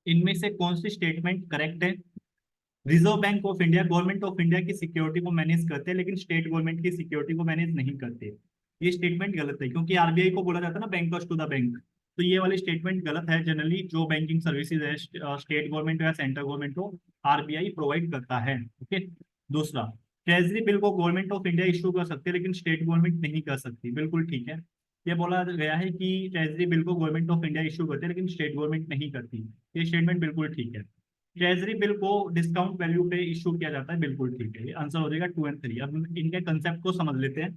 इनमें से कौन सी स्टेटमेंट करेक्ट है? Reserve Bank of India government of India की सिक्योरिटी को मैनेज करते हैं, लेकिन स्टेट गवर्नमेंट की सिक्योरिटी को मैनेज नहीं करते। ये स्टेटमेंट गलत है, क्योंकि आरबीआई को बोला जाता है ना बैंकर्स टू द बैंक। तो ये वाली स्टेटमेंट गलत है। जनरली जो बैंकिंग सर्विसेज है स्टेट गवर्नमेंट या सेंट्रल गवर्नमेंट को आरबीआई प्रोवाइड करता है। ओके। दूसरा, ट्रेजरी बिल को गवर्नमेंट ऑफ इंडिया इशू कर सकती है, लेकिन स्टेट गवर्नमेंट नहीं कर सकती। बिल्कुल ठीक है। ये बोला गया है कि ट्रेजरी बिल को गवर्नमेंट ऑफ इंडिया इशू करती है, लेकिन स्टेट गवर्नमेंट नहीं करती। ये स्टेटमेंट बिल्कुल ठीक है। ट्रेजरी बिल को डिस्काउंट वैल्यू पे इशू किया जाता है। बिल्कुल ठीक है। ये आंसर हो जाएगा 2 और 3। अब इनके कंसेप्ट को समझ लेते हैं।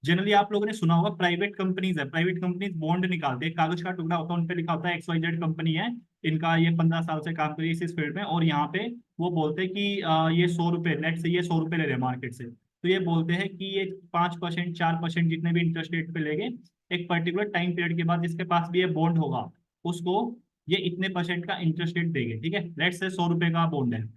जनरली आप लोगों ने सुना होगा प्राइवेट कंपनीज है, प्राइवेट कंपनीज बॉन्ड निकालते हैं, कागज का टुकड़ा होता है, उन पे लिखा होता है XYZ कंपनी है, इनका ये 15 साल से काम करिए इस फील्ड में, और यहाँ पे वो बोलते हैं कि ये 100 रुपए, लेट से ये 100 रुपए ले रहे हैं मार्केट से, तो ये बोलते हैं कि ये 5% 4% जितने भी इंटरेस्ट रेट पे लेंगे, एक पर्टिकुलर टाइम पीरियड के बाद जिसके पास भी ये बॉन्ड होगा उसको ये इतने परसेंट का इंटरेस्ट रेट देंगे। ठीक है, लेट से 100 रुपए का बॉन्ड है,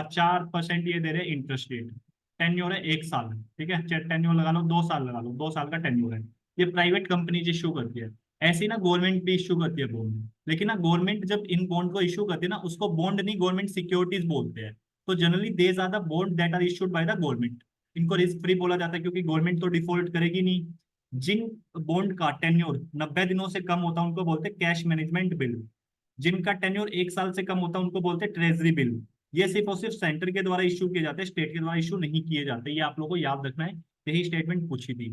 4% ये दे रहे इंटरेस्ट रेट, टेन्योर है 1 साल। ठीक है, चाहे टेन्योर लगा लो, 2 साल लगा लो, 2 साल का टेन्योर है। ये प्राइवेट कंपनी इशू करती है। ऐसी ना गवर्नमेंट भी इशू करती है बॉन्ड, लेकिन ना गवर्नमेंट जब इन बॉन्ड को इशू करती है ना, उसको बॉन्ड नहीं गवर्नमेंट सिक्योरिटीज बोलते हैं। तो generally these are the bond that are issued by the government. इनको रिस्क फ्री बोला जाता है, क्योंकि गवर्नमेंट तो डिफॉल्ट करेगी नहीं। जिन बॉन्ड का टेन्योर 90 दिनों से कम होता है उनको बोलते हैं कैश मैनेजमेंट बिल। जिनका टेन्योर 1 साल से कम होता है उनको बोलते हैं ट्रेजरी बिल। ये सिर्फ और सिर्फ सेंटर के द्वारा इशू किए जाते हैं, स्टेट के द्वारा इशू नहीं किए जाते। ये आप लोगों को याद रखना है। यही स्टेटमेंट पूछी थी।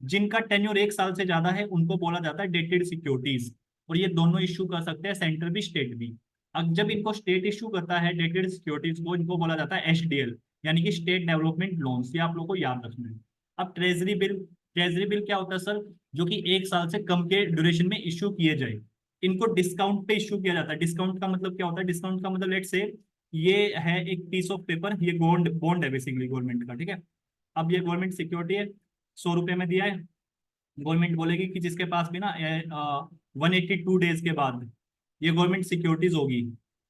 जिनका टेन्योर 1 साल से ज्यादा है उनको बोला जाता है डेटेड सिक्योरिटीज, और ये दोनों इशू कर सकते हैं, सेंटर भी स्टेट भी। अब जब इनको स्टेट इशू करता है डेटेड सिक्योरिटीज को, इनको बोला जाता है SDL, यानी कि स्टेट डेवलपमेंट लोन्स। ये आप लोगों को याद रखना है। अब ट्रेजरी बिल, ट्रेजरी बिल क्या होता है सर? जो कि 1 साल से कम के ड्यूरेशन में इशू किए जाए। इनको डिस्काउंट पे इशू किया जाता है। डिस्काउंट का मतलब क्या होता है? डिस्काउंट का मतलब लेट से ये है एक पीस ऑफ पेपर, ये बॉन्ड बॉन्ड है बेसिकली गवर्नमेंट का। ठीक है, अब ये गवर्नमेंट सिक्योरिटी है, 100 रुपए में दिया है। गवर्नमेंट बोलेगी कि जिसके पास भी ना 182 डेज के बाद ये गवर्नमेंट सिक्योरिटीज होगी,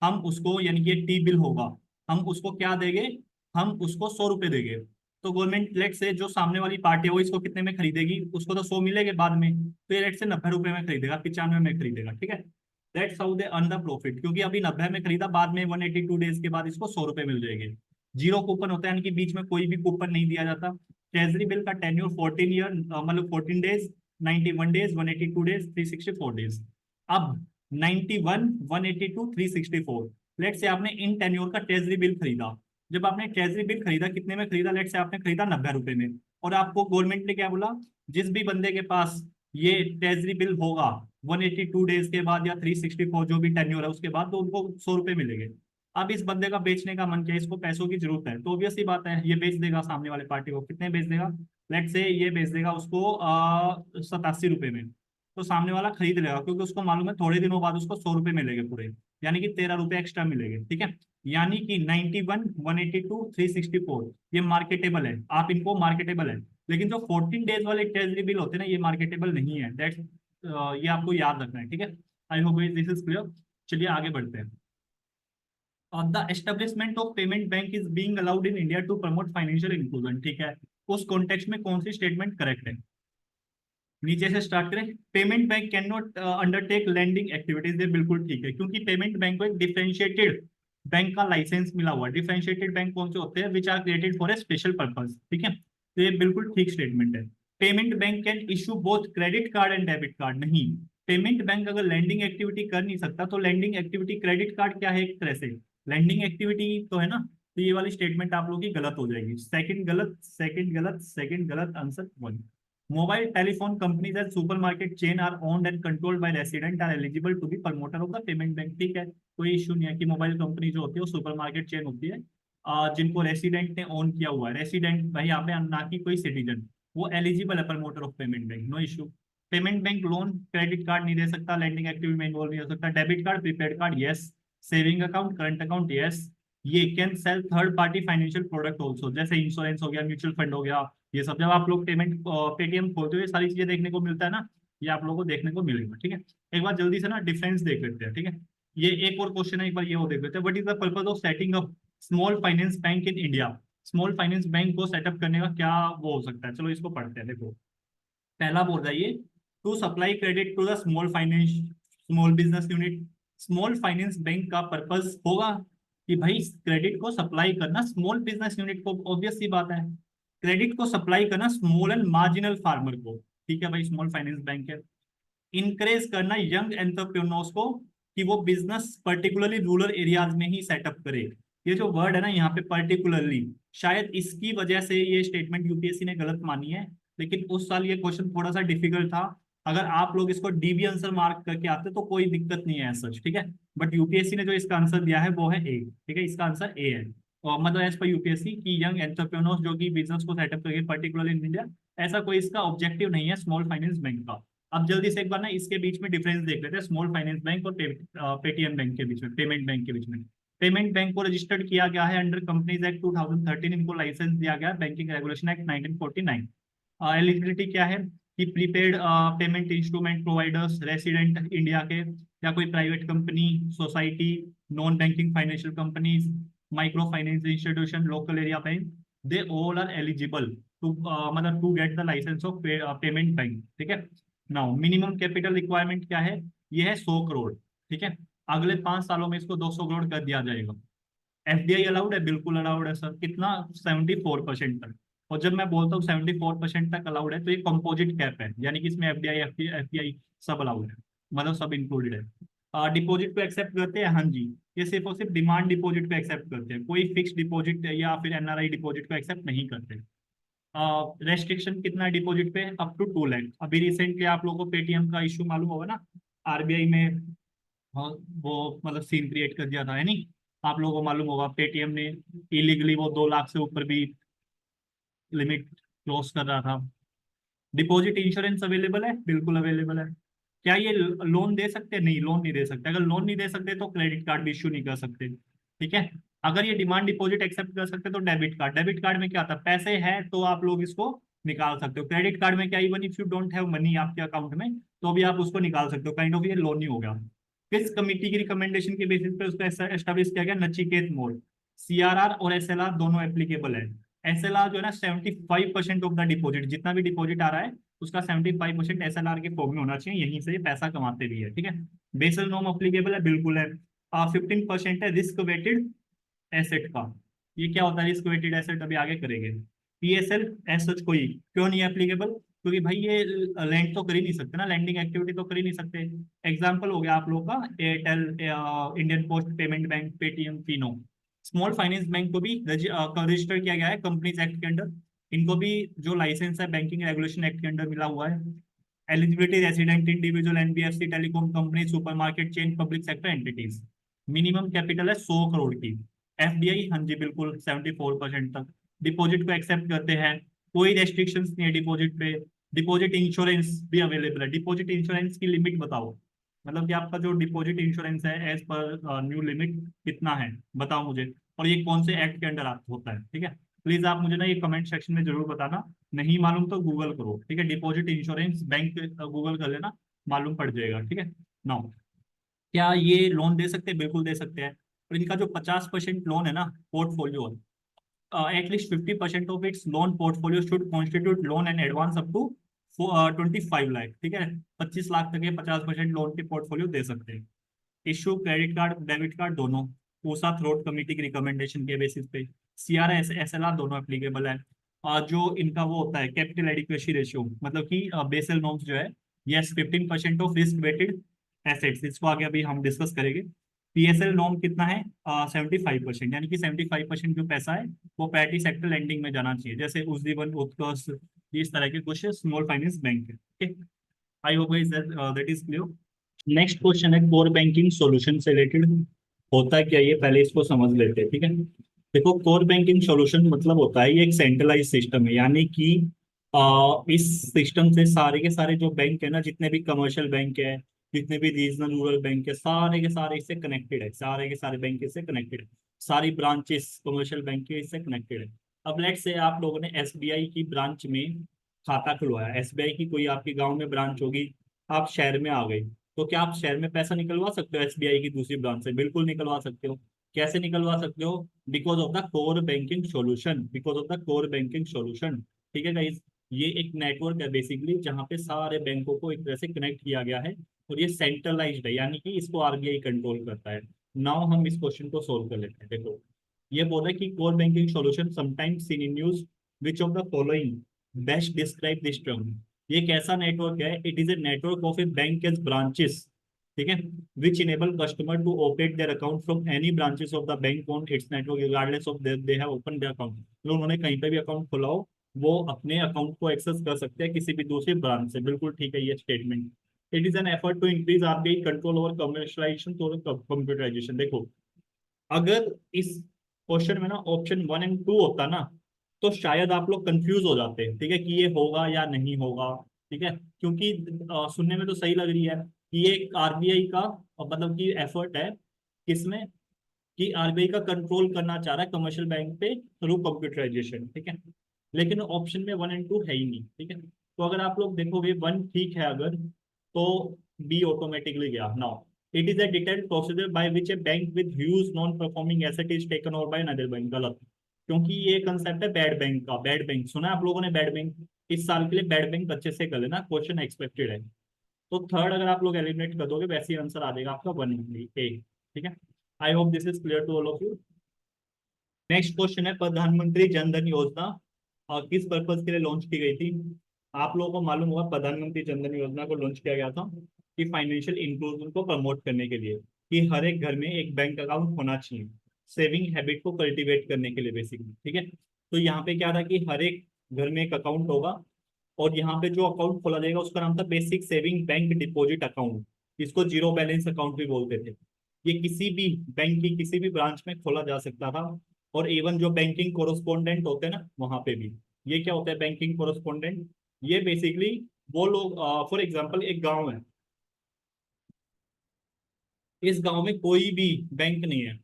हम उसको, यानी कि ये T बिल होगा, हम उसको क्या देंगे? हम उसको 100 रुपए देंगे। तो गवर्नमेंट लेट से जो सामने वाली पार्टी है वो इसको कितने में खरीदेगी? उसको तो 100 मिलेंगे बाद में, तो ये लेट से 90 रुपए में खरीदेगा, 95 में खरीदेगा। ठीक है, that's how they earn the profit. क्योंकि अभी 90 में खरीदा, बाद में 182 डेज के बाद इसको 100 रुपए मिल जाएंगे। जीरो कूपन होता है, यानी कि बीच में कोई भी कूपन नहीं दिया जाता। ट्रेजरी बिल का टेन्योर 14 ईयर, मतलब 14 डेज, 91 डेज, 182 डेज, 364 डेज। अब 91, 182, 364, लेट से आपने इन टेन्योर का ट्रेजरी बिल खरीदा। जब आपने ट्रेजरी बिल खरीदा, कितने में खरीदा? लेट से आपने खरीदा 90 रुपए में, और आपको गवर्नमेंट ने क्या बोला? जिस भी बंदे के पास ये ट्रेजरी बिल होगा 182 डेज के बाद या 364 जो भी टेन्योर है उसके बाद, तो उनको 100 रुपए मिलेंगे। अब इस बंदे का बेचने का मन किया, इसको पैसों की जरूरत है, तो ऑब्वियस सी बात है ये बेच देगा सामने वाले पार्टी को। कितने बेच देगा? लेट से ये बेच देगा उसको 87 रुपए में। तो सामने वाला खरीद लेगा, क्योंकि उसको मालूम है थोड़े दिनों बाद उसको 100 रुपए मिलेंगे पूरे, यानी कि 13 रुपए एक्स्ट्रा मिलेंगे। ठीक है, यानी कि 91, 182, 364 ये मार्केटेबल है, आप इनको मार्केटेबल है। लेकिन जो 14 डेज वाले ट्रेजरी बिल होते हैं ना, ये मार्केटेबल नहीं है। दैट्स ये आपको याद रखना है। ठीक है, I hope this is clear. चलिए आगे बढ़ते हैं। The establishment of payment bank is being allowed in India to promote financial inclusion. ठीक है, उस कॉन्टेक्स्ट में कौन सी स्टेटमेंट करेक्ट है? नीचे से स्टार्ट करें। Payment bank can not undertake lending activities. ये बिल्कुल ठीक है, क्योंकि पेमेंट बैंक को एक डिफरेंशिएटेड बैंक का लाइसेंस मिला हुआ है। डिफरेंशिएटेड बैंक कौन से होते हैं? Which are created for a special purpose. ठीक है, तो ये बिल्कुल ठीक स्टेटमेंट है। Payment bank can issue both credit card and debit card. नहीं, पेमेंट बैंक अगर लैंडिंग एक्टिविटी कर नहीं सकता, तो लैंडिंग एक्टिविटी क्रेडिट कार्ड क्या है? एक तरह से लैंडिंग एक्टिविटी तो है ना। तो ये वाली स्टेटमेंट आप लोगों की गलत हो जाएगी। सेकंड गलत, सेकंड गलत, सेकंड गलत, answer 1। Mobile telephone companies and supermarket chain are owned and controlled by resident are eligible to be promoter of the payment bank। ठीक है, कोई इशू नहीं है कि मोबाइल कंपनी जो होती है वो सुपरमार्केट चेन होती है, जिनको रेसिडेंट ने ओन किया हुआ है। रेसिडेंट भाई यहाँ पे ना कि कोई सिटीजन, वो एलिजिबल है promoter of payment bank, no issue. Payment bank loan credit card नहीं दे सकता, लैंडिंग एक्टिविटी में इन्वॉल्व नहीं हो सकता। Debit card, prepaid card yes, saving account, current account yes. ये can sell third party financial product also, जैसे insurance हो गया, म्यूचुअल फंड हो गया। ये सब जब आप लोग पेमेंट पेटीएम खोलते हो, ये सारी चीजें देखने को मिलता है ना, ये आप लोगों को देखने को मिलेगा। ठीक है, एक बार जल्दी से ना डिफरेंस देख लेते हैं। ठीक है, ये एक और क्वेश्चन है, एक बार ये वो देख लेते हैं। What is the purpose of setting up small finance bank in India? Small finance bank को सेटअप करने का क्या वो हो सकता है? चलो इसको पढ़ते हैं। देखो, पहला बोल रहा है ये, to supply credit to the small finance, small business unit. Small finance bank का पर्पस होगा कि भाई क्रेडिट को सप्लाई करना स्मॉल बिजनेस यूनिट को, ऑब्वियस सी बात है, क्रेडिट को सप्लाई करना स्मॉल एंड मार्जिनल फार्मर को। ठीक है भाई, स्मॉल फाइनेंस बैंक है। इंकरेज करना यंग एंटरप्रेन्योर्स को कि वो बिजनेस पर्टिकुलरली रूरल एरियाज में ही सेटअप करे। ये जो वर्ड है ना यहाँ पे पर्टिकुलरली, शायद इसकी वजह से ये स्टेटमेंट यूपीएससी ने गलत मानी है, लेकिन उस साल ये क्वेश्चन थोड़ा सा डिफिकल्ट था। अगर आप लोग इसको डीबी आंसर मार्क करके आते तो कोई दिक्कत नहीं है सच, ठीक है। बट यूपीएससी ने जो इसका आंसर दिया है वो है ए, ठीक है, इसका आंसर ए है। और मतलब एज पर यूपीएससी की यंग एंटरप्रेन्योर्स जो कि बिजनेस को सेटअप करेंगे पर्टिकुलरली इन इंडिया, ऐसा कोई इसका ऑब्जेक्टिव नहीं है स्मॉल फाइनेंस बैंक का। अब जल्दी से एक बार ना इसके बीच में डिफरेंस देख लेते हैं, स्मॉल फाइनेंस बैंक और पेटीएम बैंक के बीच में, पेमेंट बैंक के बीच में। पेमेंट बैंक को रजिस्टर्ड किया गया है अंडर कंपनीज एक्ट 2013, इनको लाइसेंस दिया गया है बैंकिंग रेगुलेशन एक्ट 1949। एलिजिबिलिटी क्या है कि prepaid payment instrument providers resident India के, या कोई private company, society, non banking financial companies, micro finance institution, local area bank, they all are eligible to मतलब to get the licence of payment bank, ठीक है। Now minimum capital requirement क्या है, ये है 100 करोड़, ठीक है। अगले 5 सालों में इसको 200 करोड़ कर दिया जाएगा। एफडीआई अलाउड है, बिल्कुल अलाउड है सर, कितना 74% तक। और जब मैं बोलता हूँ 74% तक अलाउड है तो ये कंपोजिट कैप है, यानी कि इसमें एफडीआई एफडीआई सब अलाउड है, मतलब सब इंक्लूडेड है। डिपॉजिट को एक्सेप्ट करते हैं, हाँ जी। ये सिर्फ और सिर्फ डिमांड डिपॉजिट को एक्सेप्ट करते हैं, कोई फिक्स डिपॉजिट या फिर एनआरआई डिपॉजिट को एक्सेप्ट नहीं करते। रेस्ट्रिक्शन कितना है डिपॉजिट पे, अप टू 2 लाख। अभी रिसेंटली आप लोगों को पेटीएम का इशू मालूम होगा ना, आरबीआई में, हाँ, वो मतलब सीन क्रिएट कर दिया था, है नहीं। आप लोगों को मालूम होगा पेटीएम ने इलीगली वो 2 लाख से ऊपर भी लिमिट क्रॉस कर रहा था। डिपॉजिट इंश्योरेंस अवेलेबल है, बिल्कुल अवेलेबल है। क्या ये लोन दे सकते हैं, नहीं लोन नहीं दे सकते। अगर लोन नहीं दे सकते तो क्रेडिट कार्ड भी इश्यू नहीं कर सकते, ठीक है। अगर ये डिमांड डिपॉजिट एक्सेप्ट कर सकते तो डेबिट कार्ड, डेबिट कार्ड में क्या आता है, पैसे है तो आप लोग इसको निकाल सकते हो। क्रेडिट कार्ड में क्या, even if you don't have money आपके अकाउंट में तो भी आप उसको निकाल सकते हो, काइंड ऑफ ये लोन ही हो गया। किस कमिटी की रिकमेंडेशन के बेसिस पे उसका एस्टेब्लिश किया गया, नचिकेत मोड। सीआरआर और एसएलआर दोनों एप्लीकेबल है। एसएलआर जो है ना 75% ऑफ द डिपॉजिट, जितना भी डिपॉजिट आ रहा है उसका 75% एसएलआर के फॉर्म में होना चाहिए, यहीं से ये पैसा कमाते भी है, ठीक है। बेसल नॉर्म अप्लीकेबल है, बिल्कुल है। 15% है रिस्क वेटेड एसेट का। ये क्या होता है रिस्क वेटेड एसेट, अभी आगे करेंगे। पीएसएल एज सच कोई क्यों नहीं एप्लीकेबल, क्योंकि भाई ये लैंड तो कर ही नहीं सकते ना, लैंडिंग एक्टिविटी तो कर ही नहीं सकते। एग्जाम्पल हो गया आप लोग का Airtel, Indian post payment bank, Paytm, तीनों। स्मॉल फाइनेंस बैंक को भी रजिस्टर किया गया है कंपनीज एक्ट के अंडर। इनको भी जो लाइसेंस है बैंकिंग रेगुलेशन एक्ट के अंडर मिला हुआ है। Eligibility resident individual, NBFC, telecom company, supermarket chain, public sector entities. Minimum capital है 100 करोड़ की। एफडीआई, हाँ जी बिल्कुल 74% तक। डिपॉजिट को एक्सेप्ट करते हैं, कोई रेस्ट्रिक्शंस नहीं है डिपॉजिट पे। डिपॉजिट इंश्योरेंस भी अवेलेबल है। डिपॉजिट इंश्योरेंस की लिमिट बताओ, मतलब कि आपका जो डिपॉजिट इंश्योरेंस है एज पर न्यू लिमिट कितना है बताओ मुझे, और ये कौन से एक्ट के अंडर होता है, ठीक है। प्लीज आप मुझे ना ये कमेंट सेक्शन में जरूर बताना, नहीं मालूम तो गूगल करो, ठीक है। डिपॉजिट इंश्योरेंस बैंक गूगल कर लेना, मालूम पड़ जाएगा, ठीक है। नाउ क्या ये लोन दे सकते हैं, बिल्कुल दे सकते हैं। और इनका जो 50% लोन है ना portfolio, at least 50% of its loan portfolio should constitute loan and advance up to 25 lakh, ठीक है। 25 लाख तक के 50% लोन के पोर्टफोलियो दे सकते हैं। Issue credit card debit card दोनों, पूसा थ्रोट कमेटी की रिकमेंडेशन के बेसिस पे। सीआर एसएलआर दोनों एप्लीकेबल है। और जो इनका वो होता है कैपिटल एडिक्वेसी रेशियो, मतलब कि बेसल नॉर्म्स जो है, yes 15% of risk weighted assets, इसको आगे अभी हम डिस्कस करेंगे। पीएसएल नॉर्म कितना है, 75%, यानी कि 75% जो पैसा है वो प्राइवेटी सेक्टर लेंडिंग में जाना चाहिए, जैसे उज्जीवन, उत्कर्ष, इस तरह के कुछ स्मॉल फाइनेंस बैंक है। I hope that is clear. Next question है कोर बैंकिंग सॉल्यूशन से रिलेटेड। होता है क्या ये पहले इसको समझ लेते हैं, ठीक है। देखो कोर बैंकिंग सॉल्यूशन मतलब होता है ये एक सेंट्रलाइज सिस्टम है, यानी कि इस सिस्टम से सारे के सारे जो बैंक है ना, जितने भी कमर्शियल बैंक है, जितने भी रीजनल रूरल बैंक है, सारे के सारे इससे कनेक्टेड है, सारे के सारे बैंक इससे कनेक्टेड है। सारी ब्रांचेस कमर्शियल बैंक के इससे कनेक्टेड है। अब लेट से आप लोगों ने एसबीआई की ब्रांच में खाता खुलवाया, एसबीआई की कोई आपके गांव में ब्रांच होगी, आप शहर में आ गए, तो क्या आप शहर में पैसा निकलवा सकते हो एसबीआई की दूसरी ब्रांच से, बिल्कुल निकलवा सकते हो। कैसे निकलवा सकते हो, because of the core banking solution, because of the core banking solution, ठीक है गाइस। ये एक नेटवर्क है बेसिकली जहाँ पे सारे बैंकों को एक तरह से कनेक्ट किया गया है, और ये सेंट्रलाइज्ड है, यानी कि इसको आरबीआई कंट्रोल करता है। नाउ हम इस क्वेश्चन को सोल्व कर लेते हैं। देखो, ये बोल रहा है कि core banking solution sometimes seen in use which of the following best describe this term. ये कैसा नेटवर्क है? It is a network of a bank as branches, ठीक है, which enable customer to operate their account from any branches of the bank on its network regardless of they have open their account. तो उन्होंने कहीं पे भी account खोला हो, वो अपने अकाउंट को एक्सेस कर सकते हैं किसी भी दूसरी ब्रांच से। बिल्कुल ठीक है ये statement. It is an effort to increase RBI control over commercialization और कंप्यूटराइजेशन। देखो, अगर इस क्वेश्चन में ना ऑप्शन 1 और 2 होता ना, तो शायद आप लोग कंफ्यूज हो जाते हैं, ठीक है, कि ये होगा या नहीं होगा। ठीक है, क्योंकि सुनने में तो सही लग रही है कि ये आरबीआई का मतलब कि एफर्ट है, किसमें, कि आरबीआई का कंट्रोल करना चाह रहा है कमर्शियल बैंक पे थ्रू कंप्यूटराइजेशन। ठीक है, लेकिन ऑप्शन में 1 और 2 है ही नहीं। ठीक है, तो अगर आप लोग देखोगे 1 ठीक है अगर, तो बी ऑटोमेटिकली गया। Now it is a detailed procedure by which A bank with huge non performing asset is taken over by another bank. गलत, क्योंकि ये कंसेप्ट है बैड बैंक का। बैड बैंक सुना है आप लोगों ने? बैड बैंक, इस साल के लिए बैड बैंक अच्छे से कर लेना, क्वेश्चन एक्सपेक्टेड है। तो थर्ड अगर आप लोग एलिमिनेट कर दोगे, वैसे ही आंसर आ जाएगा आपका 1 ए। ठीक है, I hope this is clear to all of you. Next question है, प्रधानमंत्री जन धन योजना और किस पर्पज के लिए लॉन्च की गई थी? आप लोगों को मालूम होगा प्रधानमंत्री जन धन योजना को लॉन्च किया गया था कि फाइनेंशियल इंक्लूजन को प्रमोट करने के लिए, कि हर एक घर में एक बैंक अकाउंट होना चाहिए, सेविंग हैबिट को कल्टीवेट करने के लिए बेसिकली। ठीक है, तो यहाँ पे क्या था कि हर एक घर में एक अकाउंट होगा, और यहाँ पे जो अकाउंट खोला जाएगा उसका नाम था basic saving bank deposit account. इसको जीरो बैलेंस अकाउंट भी बोलते थे। ये किसी भी बैंक की किसी भी ब्रांच में खोला जा सकता था, और इवन जो बैंकिंग कोरस्पोंडेंट होते हैं ना वहां पे भी। ये क्या होता है बैंकिंग कोरस्पोंडेंट? ये बेसिकली वो लोग, फॉर एग्जांपल एक गांव है, इस गांव में कोई भी बैंक नहीं है,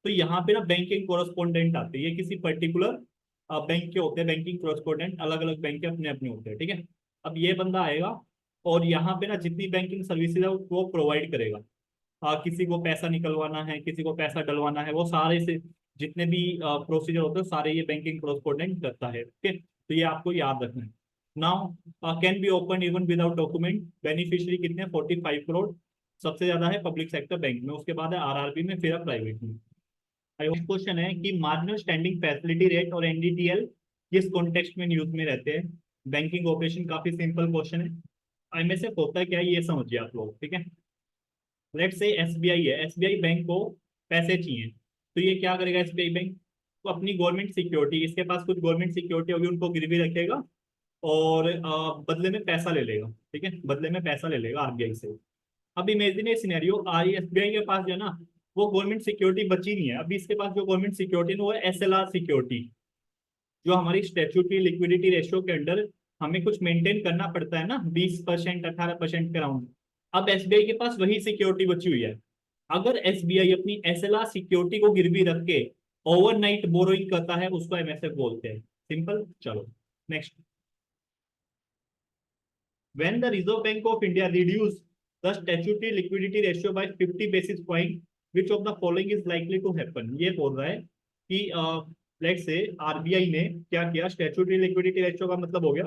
तो यहाँ पे ना बैंकिंग कोरस्पोंडेंट आते हैं। ये किसी पर्टिकुलर बैंक के होते हैं बैंकिंग कोरस्पोंडेंट, अलग अलग बैंक के अपने अपने होते हैं। ठीक है, अब ये बंदा आएगा और यहाँ पे ना जितनी बैंकिंग सर्विसेज है वो प्रोवाइड करेगा। किसी को पैसा निकलवाना है, किसी को पैसा डलवाना है, वो सारे से जितने भी प्रोसीजर होते हैं सारे ये बैंकिंग कोरस्पोंडेंट करता है। ठीक है, तो ये आपको याद रखना है। Now can be open even without document. Beneficiary कितने? 45 करोड़। सबसे ज्यादा है पब्लिक सेक्टर बैंक में, उसके बाद है आरआरबी में, फिर प्राइवेट में। क्वेश्चन है कि मार्जिनल स्टैंडिंग फैसिलिटी रेट और एनडीटीएल किस कॉन्टेक्स्ट में यूज में रहते हैं? बैंकिंग ऑपरेशन, काफी सिंपल क्वेश्चन है। इनमें से होता है क्या है ये समझिए आप लोग। ठीक है, लेट से एसबीआई है, एसबीआई बैंक को पैसे चाहिए, तो ये क्या करेगा एसबीआई बैंक? तो अपनी गवर्नमेंट सिक्योरिटी, इसके पास कुछ गवर्नमेंट सिक्योरिटी होगी, उनको गिरवी रखेगा और बदले में पैसा ले लेगा। ठीक है, बदले में पैसा ले लेगा आरबीआई से। अब इमेजिन ये सिनेरियो, आई एसबीआई के पास जो है ना वो गवर्नमेंट सिक्योरिटी बची नहीं है। अभी इसके पास जो गवर्नमेंट सिक्योरिटी है वो है एसएलआर सिक्योरिटी, जो हमारी स्टैट्यूटरी लिक्विडिटी रेशियो के अंडर हमें कुछ मेंटेन करना पड़ता है ना, 20% 18% के अराउंड। अब एसबीआई के पास वही सिक्योरिटी बची हुई है। अगर एसबीआई अपनी एसएलआर सिक्योरिटी को गिरवी रख के ओवरनाइट बोरोइंग करता है, उसको एमएसएफ बोलते हैं। सिंपल। चलो next. When the Reserve Bank of India reduce the statutory liquidity ratio by 50 basis point, which of the following is likely to happen? ये बोल रहा है कि लेट्स से आरबीआई ने क्या किया, स्टैट्यूटरी लिक्विडिटी रेशियो का मतलब हो गया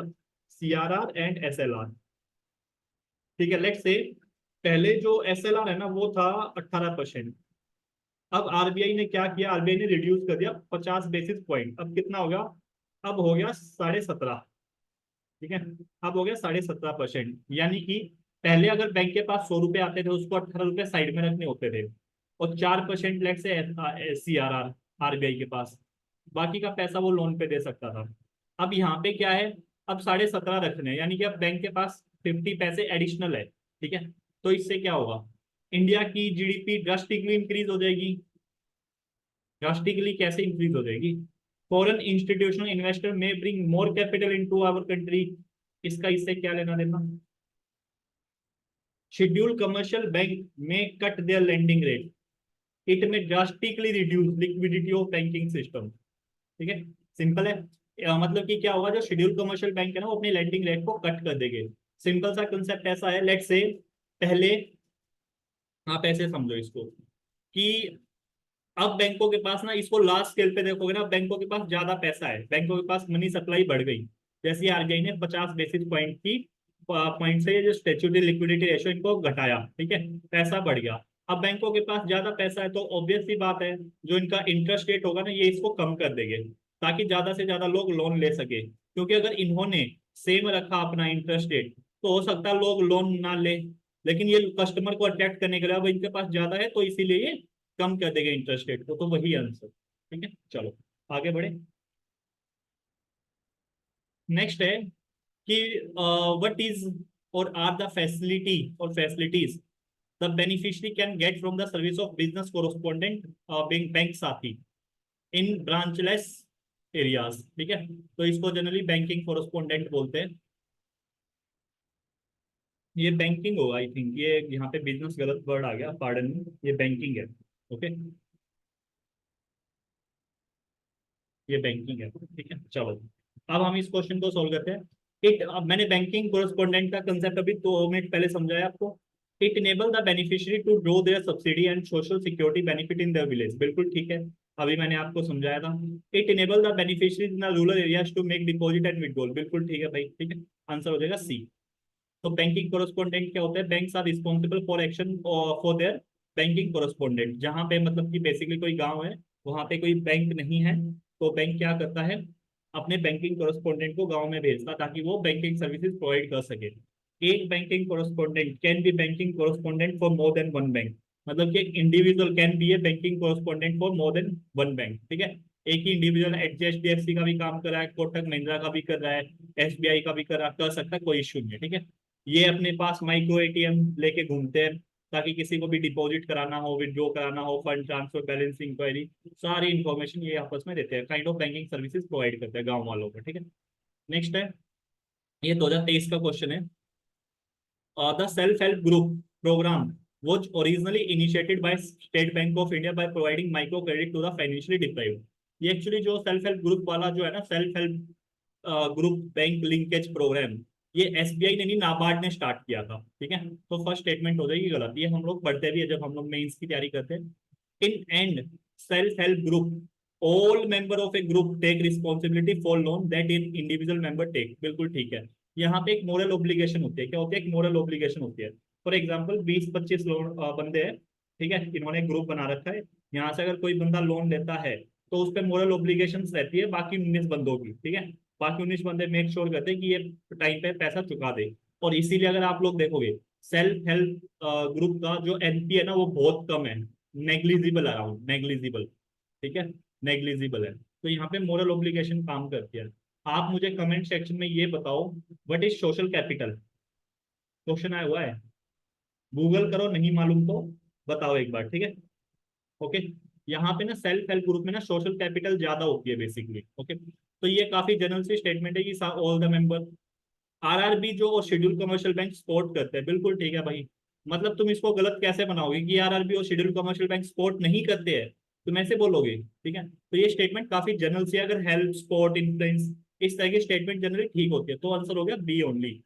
सीआरआर एंड एसएलआर। ठीक है, लेट्स से पहले जो एसएलआर है ना वो था 18%। अब आरबीआई ने क्या किया, आरबीआई ने रिड्यूस कर दिया 50 बेसिस पॉइंट। अब कितना हो गया? अब हो गया 17.5। ठीक है, अब हो गया 17.5%। यानी कि पहले अगर बैंक के पास 100 रुपए आते थे, उसको 18 रुपए साइड में रखने होते थे, और 4% लेट से सीआरआर आरबीआई के पास, बाकी का पैसा वो लोन पे दे सकता था। अब यहाँ पे क्या है, अब 17.5 रखने हैं, यानी कि अब बैंक के पास 50 पैसे एडिशनल है। ठीक है, तो इससे क्या होगा, इंडिया की जीडीपी ड्रास्टिकली इंक्रीज हो जाएगी। ड्रास्टिकली कैसे इंक्रीज हो जाएगी? फॉरेन इंस्टीट्यूशनल इन्वेस्टर में bring more capital into our country. इसका इससे क्या लेना देना? शेड्यूल कमर्शियल बैंक में cut their lending rate, it में drastically reduce liquidity of banking system. ठीक है, सिंपल है। मतलब कि क्या होगा, जो शेड्यूल कमर्शियल बैंक है ना वो अपनी लेंडिंग रेट को कट कर देंगे। सिंपल सा कंसेप्ट ऐसा है, लेट से पहले आप ऐसे समझो इसको कि अब बैंकों के पास ना, इसको लार्ज स्केल पे देखोगे ना, बैंकों के पास ज्यादा पैसा है, बैंकों के पास मनी सप्लाई बढ़ गई। जैसे आरबीआई ने 50 बेसिस पॉइंट की पॉइंट से ये जो स्टैट्यूटरी लिक्विडिटी रेशियो इनको घटाया, ठीक है, पैसा बढ़ गया। अब बैंकों के पास ज्यादा पैसा है तो ऑब्वियस सी बात है, जो इनका इंटरेस्ट रेट होगा ना ये इसको कम कर देंगे, ताकि ज्यादा से ज्यादा लोग लोन ले सके। क्योंकि अगर इन्होंने सेम रखा अपना इंटरेस्ट रेट तो हो सकता है लोग लोन ना ले, लेकिन ये कस्टमर को अट्रैक्ट करने के लिए अब इनके पास ज्यादा है तो इसीलिए ये कम कर देगा इंटरेस्ट रेट को, तो वही आंसर। ठीक है, चलो आगे बढ़े। नेक्स्ट है कि व्हाट इज और आर द फैसिलिटी और facilities the beneficiary can get from the service of business correspondent bank साथी इन ब्रांचलेस एरियाज। ठीक है, तो इसको जनरली बैंकिंग कोरोस्पोंडेंट बोलते हैं। ये बैंकिंग होगा आई थिंक, ये यहाँ पे बिजनेस गलत वर्ड आ गया, पार्डन में, ये बैंकिंग है। ओके, ये बैंकिंग है। ठीक है, चलो अब हम इस क्वेश्चन को सोल्व करते हैं। इट, अब मैंने बैंकिंग कोरेस्पोंडेंट का कंसेप्ट अभी 2 मिनट पहले समझाया आपको। It enable the beneficiary to draw their subsidy and social security benefit in their village, बिल्कुल ठीक है, अभी मैंने आपको समझाया था। It enable the beneficiary in rural areas to make deposit and withdrawal, बिल्कुल ठीक है भाई, ठीक है, आंसर हो जाएगा सी। तो बैंकिंग कोरेस्पोंडेंट क्या होता है, banks are responsible for action for their banking correspondent. जहां पे मतलब कि बेसिकली कोई गांव है, वहां पे कोई बैंक नहीं है, तो बैंक क्या करता है, अपने बैंकिंग कोरेस्पोंडेंट को गांव में भेजता ताकि वो बैंकिंग सर्विसेज प्रोवाइड कर सके। एक banking correspondent can be banking correspondent for more than one bank, मतलब कि एक individual can be A banking correspondent for more than one bank. ठीक है, एक ही इंडिविजुअल एचडीएफसी का भी काम कर रहा है, कोटक महिंद्रा का भी कर रहा है, एसबीआई का भी कर सकता है, कोई इश्यू नहीं है। ठीक है, ये अपने पास माइक्रो एटीएम लेके घूमते हैं ताकि किसी को भी डिपॉजिट कराना हो, विड्रॉ कराना हो, फंड ट्रांसफर, बैलेंस इंक्वायरी, सारी इंफॉर्मेशन ये आपस में देते हैं, kind of banking services provide करते हैं गांव वालों को। ठीक है, नेक्स्ट है, ये 2023 का क्वेश्चन है। The self help group program was originally initiated by State Bank of India by providing micro credit to the financially deprived। ये एक्चुअली जो सेल्फ हेल्प ग्रुप वाला जो है ना, self help group bank linkage program, ये SBI ने नहीं, नाबार्ड ने स्टार्ट किया था। ठीक है, तो फर्स्ट स्टेटमेंट हो जाएगी गलत, ये हम लोग पढ़ते भी है जब हम लोग मेंस की तैयारी करते हैं। In and self help group all member of a group take responsibility for loan that in individual member take, बिल्कुल ठीक है। यहाँ पे एक मोरल ऑब्लिगेशन होती है, क्या होती है, एक मोरल ऑब्लिगेशन होती है। फॉर एग्जाम्पल 20-25 लोन बंदे हैं, ठीक है, इन्होंने ग्रुप बना रखा है, यहाँ से अगर कोई बंदा लोन लेता है तो उस पर मोरल ऑब्लिगेशन रहती है बाकी 19 बंदों की। ठीक है, बाकी 19 बंदे मेक श्योर करते हैं कि ये टाइम पे पैसा चुका दे। और इसीलिए अगर आप लोग देखोगे सेल्फ हेल्प ग्रुप का जो एनपी है ना वो बहुत कम है, नेग्लिजिबल अराउंड, नेग्लिजिबल। ठीक है, नेग्लिजिबल है, तो यहाँ पे मोरल ऑब्लिगेशन काम करती है। आप मुझे कमेंट सेक्शन में ये बताओ, what is social capital, question आया हुआ है, गूगल करो, नहीं मालूम तो बताओ एक बार। ठीक है, ओके, यहाँ पे ना सेल्फ हेल्प ग्रुप में ना सोशल कैपिटल ज्यादा होती है बेसिकली। ओके, तो ये काफी जनरल सी स्टेटमेंट है कि ऑल द मेंबर, आरआरबी जो और शेड्यूल कमर्शियल बैंक सपोर्ट करते हैं, बिल्कुल ठीक है भाई। मतलब तुम इसको गलत कैसे बनाओगे कि आरआरबी और शेड्यूल कमर्शियल बैंक सपोर्ट नहीं करते हैं, तुम ऐसे बोलोगे। ठीक है, तो ये स्टेटमेंट काफी जनरल सी है, अगर हेल्प, सपोर्ट, इन्फ्लुएंस, इस तरह की स्टेटमेंट जनरली ठीक होती है, तो आंसर हो गया बी ओनली।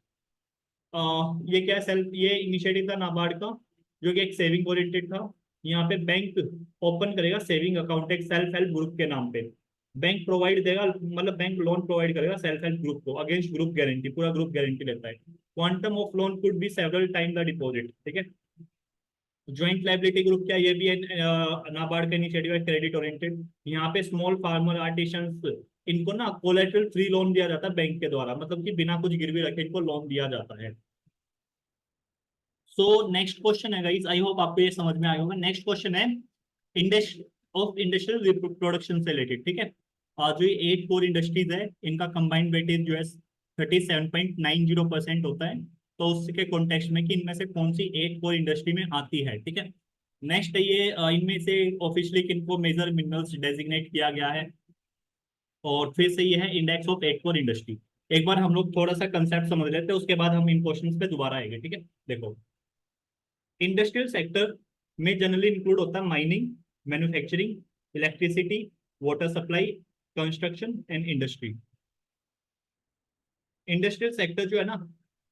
ये क्या सेल्फ, ये इनिशिएटिव था नाबार्ड का, जो कि एक सेविंग ओरिएंटेड था। यहाँ पे बैंक ओपन करेगा सेविंग अकाउंट एक सेल्फ हेल्प ग्रुप के नाम पे, बैंक प्रोवाइड देगा, मतलब बैंक लोन प्रोवाइड करेगा सेल्फ हेल्प ग्रुप को अगेंस्ट ग्रुप गारंटी, पूरा ग्रुप गारंटी लेता है। Quantum of loan could be several time the deposit. ठीक है, ज्वाइंट लाइबिलिटी ग्रुप क्या, ये भी नाबार्ड का इनिशिएटिव है, क्रेडिट ओरिएंटेड। यहाँ पे स्मॉल फार्मर आर्टिसंस, इनको ना कोलेटरल फ्री लोन दिया जाता है बैंक के द्वारा, मतलब कि बिना कुछ गिरवी रखे इनको लोन दिया जाता है। सो नेक्स्ट क्वेश्चन है गाइस, आई होप आपको ये समझ में आया होगा। नेक्स्ट क्वेश्चन है इंडस्ट्री ऑफ इंडस्ट्रियल प्रोडक्शन से रिलेटेड। ठीक है, जो ये 8 कोर इंडस्ट्रीज है इनका कंबाइंड वेटेज जो है 37.90% होता है, तो उसके कॉन्टेक्स्ट में कि इनमें से कौन सी 8 कोर इंडस्ट्री में आती है। ठीक है, नेक्स्ट है ये इनमें से ऑफिशियली किनको मेजर मिनरल्स डेजिग्नेट किया गया है, और फिर से ये है इंडेक्स ऑफ 8 कोर इंडस्ट्री। एक बार हम लोग थोड़ा सा कंसेप्ट समझ लेते हैं, उसके बाद हम इन क्वेश्चंस पे दोबारा आएंगे। ठीक है, देखो इंडस्ट्रियल सेक्टर में जनरली इंक्लूड होता है mining, manufacturing, electricity, water supply, construction and industry. Industrial sector जो है ना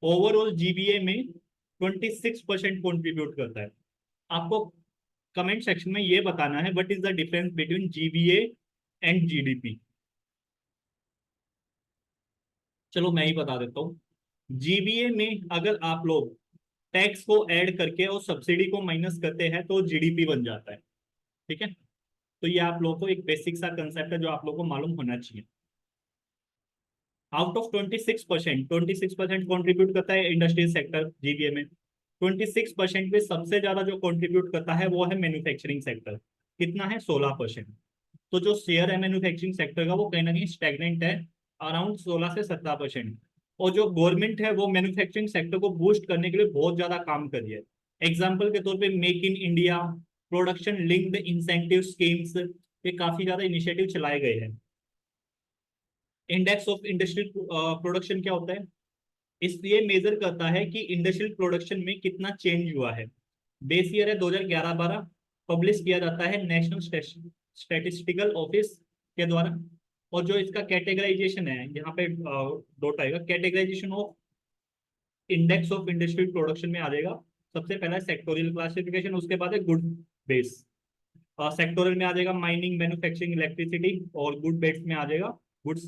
ओवरऑल जीबीए में 26% कॉन्ट्रीब्यूट करता है। आपको कमेंट सेक्शन में ये बताना है what is the difference between GBA and GDP. चलो मैं ही बता देता हूँ। जीबीए में अगर आप लोग टैक्स को ऐड करके और सब्सिडी को माइनस करते हैं तो जीडीपी बन जाता है। ठीक है, तो ये आप लोगों को एक बेसिक सा कंसेप्ट है जो आप लोगों को मालूम होना चाहिए। आउट ऑफ 26% कॉन्ट्रीब्यूट करता है इंडस्ट्रियल सेक्टर जीबीए में। 26% में सबसे ज्यादा जो कॉन्ट्रीब्यूट करता है वो है मैन्युफैक्चरिंग सेक्टर। कितना है? 16%। तो जो शेयर है मैन्युफैक्चरिंग सेक्टर का वो कहीं ना कहीं स्टैग्नेंट है, अराउंड 16 से 17%। और जो गवर्नमेंट है वो मैन्युफैक्चरिंग सेक्टर को बूस्ट करने के लिए बहुत ज्यादा काम कर रही है। एग्जाम्पल के तौर पे make in India, production linked incentive schemes, ये काफी ज्यादा इनिशिएटिव चलाए गए हैं। इंडेक्स ऑफ इंडस्ट्रियल प्रोडक्शन क्या होता है? इसलिए मेजर करता है कि इंडस्ट्रियल प्रोडक्शन में कितना चेंज हुआ है। बेस ईयर है 2011-12, पब्लिश किया जाता है नेशनल स्टैटिस्टिकल ऑफिस के द्वारा। और जो इसका कैटेगराइजेशन है यहाँ पे डॉट आएगा, categorization of index of industrial production में आ जाएगा। सबसे पहला सेक्टोरियल क्लासिफिकेशन, उसके बाद है गुड बेस। सेक्टोरियल में आ जाएगा माइनिंग, मैन्युफैक्चरिंग, इलेक्ट्रिसिटी। और गुड बेस में आ जाएगा, गुड्स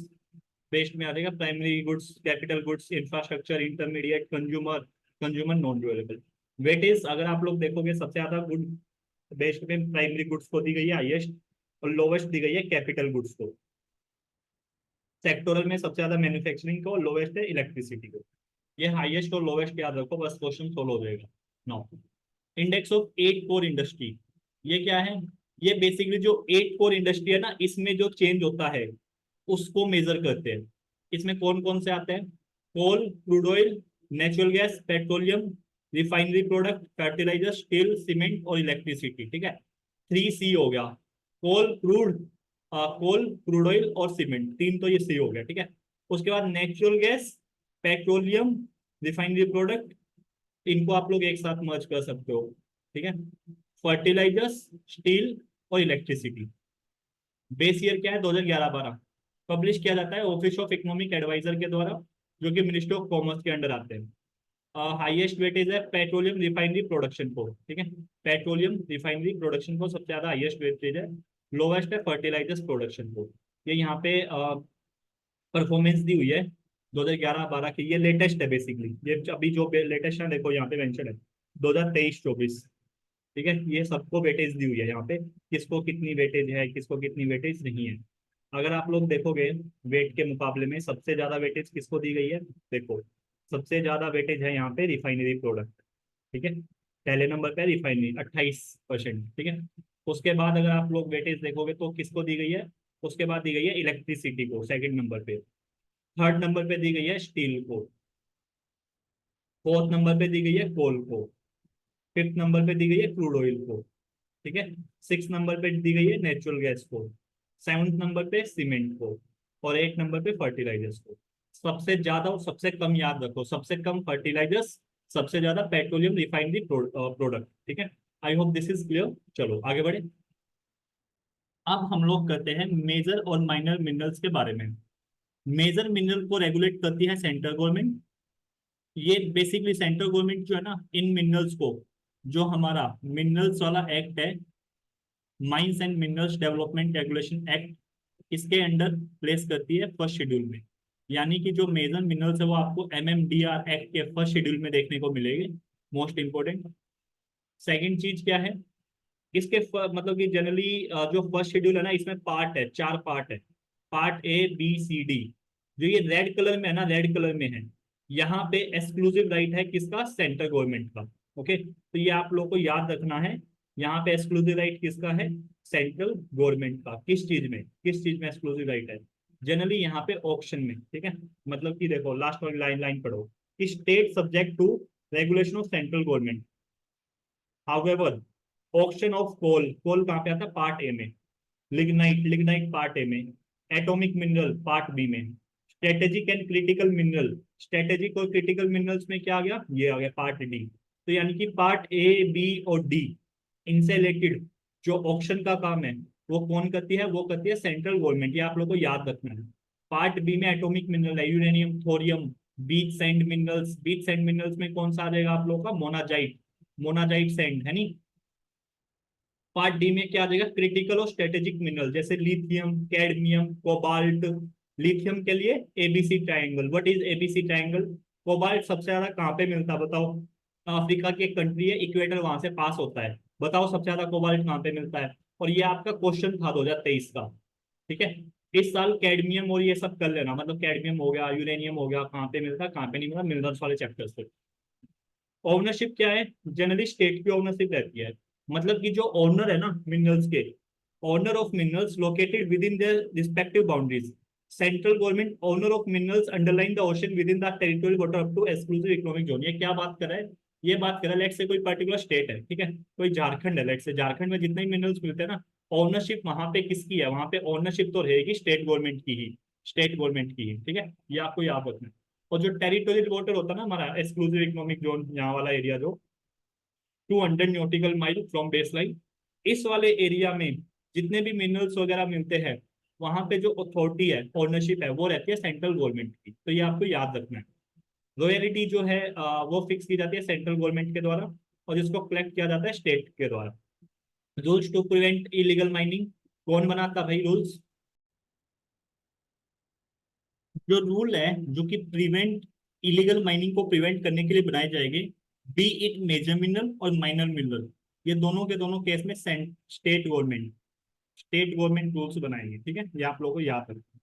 बेस्ड में आ जाएगा primary goods, capital goods, infrastructure, intermediate, consumer, consumer non durable. Weightage अगर आप लोग देखोगे सबसे ज्यादा गुड बेस्ड में प्राइमरी गुड्स को दी गई है हाईएस्ट, और लोवेस्ट दी गई है कैपिटल गुड्स को। सेक्टोरल में सबसे ज्यादा मैन्युफैक्चरिंग को, लोवेस्ट है इलेक्ट्रिसिटी को। ये हाईएस्ट और लोवेस्ट याद रखो, बस क्वेश्चन सोल्व हो जाएगा। नौ, index of eight core industry, ये क्या है? ये बेसिकली जो एट कोर इंडस्ट्री है ना, इसमें जो चेंज होता है उसको मेजर करते हैं। इसमें कौन कौन से आते हैं? Coal, crude oil, natural gas, petroleum, refinery product, fertiliser, steel, cement और इलेक्ट्रिसिटी। ठीक है, 3C हो गया। कोल, क्रूड ऑयल और सीमेंट, तीन तो ये सी हो गया। ठीक है, उसके बाद natural gas, petroleum, refinery product, इनको आप लोग एक साथ मर्ज कर सकते हो। ठीक है, फर्टिलाइजर्स, स्टील और इलेक्ट्रिसिटी। बेस ईयर क्या है? 2011-12। पब्लिश किया जाता है ऑफिस ऑफ इकोनॉमिक एडवाइजर के द्वारा, जो कि मिनिस्ट्री ऑफ कॉमर्स के अंडर आते हैं। हाईएस्ट वेटेज है पेट्रोलियम रिफाइनरी प्रोडक्शन को। ठीक है, पेट्रोलियम रिफाइनरी प्रोडक्शन को सबसे ज्यादा हाईएस्ट वेटेज है। लोवेस्ट है फर्टिलाइजर्स प्रोडक्शन को। ये यहाँ पे परफॉर्मेंस दी हुई है 2011-12 की, ये लेटेस्ट है बेसिकली। ये अभी जो लेटेस्ट है देखो यहाँ पे मेंशन है 2023-24। ठीक है, ये सबको वेटेज दी हुई है यहाँ पे, किसको कितनी वेटेज है, किसको कितनी वेटेज नहीं है। अगर आप लोग देखोगे वेट के मुकाबले में सबसे ज्यादा वेटेज किसको दी गई है? देखो, सबसे ज्यादा वेटेज है यहाँ पे रिफाइनरी प्रोडक्ट। ठीक है, पहले नंबर पे रिफाइनरी 28%। ठीक है, उसके बाद अगर आप लोग वेटेज देखोगे तो किसको दी गई है? उसके बाद दी गई है इलेक्ट्रिसिटी को सेकंड नंबर पे। थर्ड नंबर पे दी गई है स्टील को। फोर्थ नंबर पे दी गई है कोल को। फिफ्थ नंबर पे दी गई है क्रूड ऑयल को। ठीक है, सिक्स नंबर पे दी गई है नेचुरल गैस को। सेवंथ नंबर पे सीमेंट को। और एट नंबर पे फर्टिलाइजर्स को। सबसे ज्यादा और सबसे कम याद रखो, सबसे कम फर्टिलाइजर्स, सबसे ज्यादा पेट्रोलियम रिफाइनरी प्रोडक्ट। ठीक है, I hope this is clear. चलो आगे बढ़े। अब हम लोग करते हैं मेजर और माइनर मिनरल्स के बारे में। मेजर मिनरल को रेगुलेट करती है सेंट्रल गवर्नमेंट। ये बेसिकली सेंट्रल गवर्नमेंट जो है ना, इन मिनरल्स को, जो हमारा मिनरल्स वाला एक्ट है, mines and minerals development regulation act, इसके अंडर प्लेस करती है फर्स्ट शेड्यूल में। यानी कि जो मेजर मिनरल्स है वो आपको MMDR एक्ट के फर्स्ट शेड्यूल में देखने को मिलेगी। Most important. सेकंड चीज क्या है? इसके मतलब कि जनरली जो फर्स्ट शेड्यूल है ना, इसमें पार्ट है, चार पार्ट है। Part A, B, C, D। जो ये रेड कलर में है ना, रेड कलर में है, यहाँ पे एक्सक्लूसिव राइट है किसका? सेंट्रल गवर्नमेंट का। ओके, तो ये आप लोग को याद रखना है। यहाँ पे एक्सक्लूसिव राइट किसका है? सेंट्रल गवर्नमेंट का। किस चीज में एक्सक्लूसिव राइट है? जनरली यहाँ पे ऑप्शन में। ठीक है, मतलब कि देखो लास्ट वाली लाइन लाइन पढ़ो, state subject to regulation of central government. However, auction of coal, coal कहाँ पे आता है? पार्ट ए में। लिग्नाइट, लिग्नाइट पार्ट ए में। एटॉमिक मिनरल पार्ट बी में। Strategic and critical mineral, strategic और क्रिटिकल मिनरल्स में क्या आ गया? ये आ गया पार्ट डी। तो यानी कि पार्ट A, B और D, इनसे रिलेटेड जो ऑक्शन का काम है वो कौन करती है? वो करती है सेंट्रल गवर्नमेंट। ये आप लोग को याद रखना है। पार्ट बी में एटॉमिक मिनरल है, uranium, thorium, beach sand minerals. Beach sand minerals में कौन सा आ जाएगा आप लोगों का? मोनाजाइट, मोनाजाइट सैंड है नी। पार्ट डी में क्या आ जाएगा? क्रिटिकल और स्ट्रेटेजिक मिनरल, जैसे लिथियम, कैडमियम, कोबाल्ट। लिथियम के लिए ABC triangle. What is ABC triangle? Cobalt सबसे ज्यादा कहाँ पे मिलता है बताओ? अफ्रीका की एक कंट्री है इक्वेटर, वहां से पास होता है। बताओ सबसे ज्यादा कोबाल्ट कहाँ पे मिलता है? और ये आपका क्वेश्चन था 2023 का। ठीक है। इस साल कैडमियम और ये सब कर लेना, मतलब कैडमियम हो गया, यूरेनियम हो गया, कहाँ पे मिलता है कहाँ पे नहीं मिलता, मिनरल्स वाले चैप्टर्स पे। ओनरशिप क्या है? जनरली स्टेट की ओनरशिप रहती है। मतलब कि जो ओनर है ना मिनरल्स के, owner of minerals located within their respective boundaries, central government owner of minerals underline the ocean within the territorial water up to exclusive economic zone. ये क्या बात कर रहा है? ये बात कर रहा है लेट से कोई पर्टिकुलर स्टेट है, ठीक है, कोई झारखंड है, लेट से झारखंड में जितने भी मिनरल्स मिलते हैं ना, ओनरशिप वहां पे किसकी है? वहां पे ओनरशिप तो रहेगी स्टेट गवर्नमेंट की ही, स्टेट गवर्नमेंट की ही, ठीक है, ये आपको याद रखना है। और जो टेरिटोरियल वाटर होता है ना हमारा एक्सक्लूसिव इकोनॉमिक जोन, यहाँ वाला एरिया जो 200 nautical mile from base line, इस वाले एरिया में जितने भी मिनरल्स वगैरह मिलते हैं, वहां पे जो अथॉरिटी है, ओनरशिप है, वो रहती है सेंट्रल गवर्नमेंट की। तो ये आपको याद रखना है। रॉयल्टी जो है वो फिक्स की जाती है सेंट्रल गवर्नमेंट के द्वारा, और इसको कलेक्ट किया जाता है स्टेट के द्वारा। Rules to prevent illegal mining, कौन बनाता भाई रूल्स? जो रूल है जो कि प्रिवेंट इलीगल माइनिंग को प्रिवेंट करने के लिए बनाए जाएंगे, बी इट मेजर मिनरल और माइनर मिनरल, ये दोनों के दोनों केस में स्टेट गवर्नमेंट रूल्स बनाएंगे, ठीक है, ये आप लोगों को याद रखना।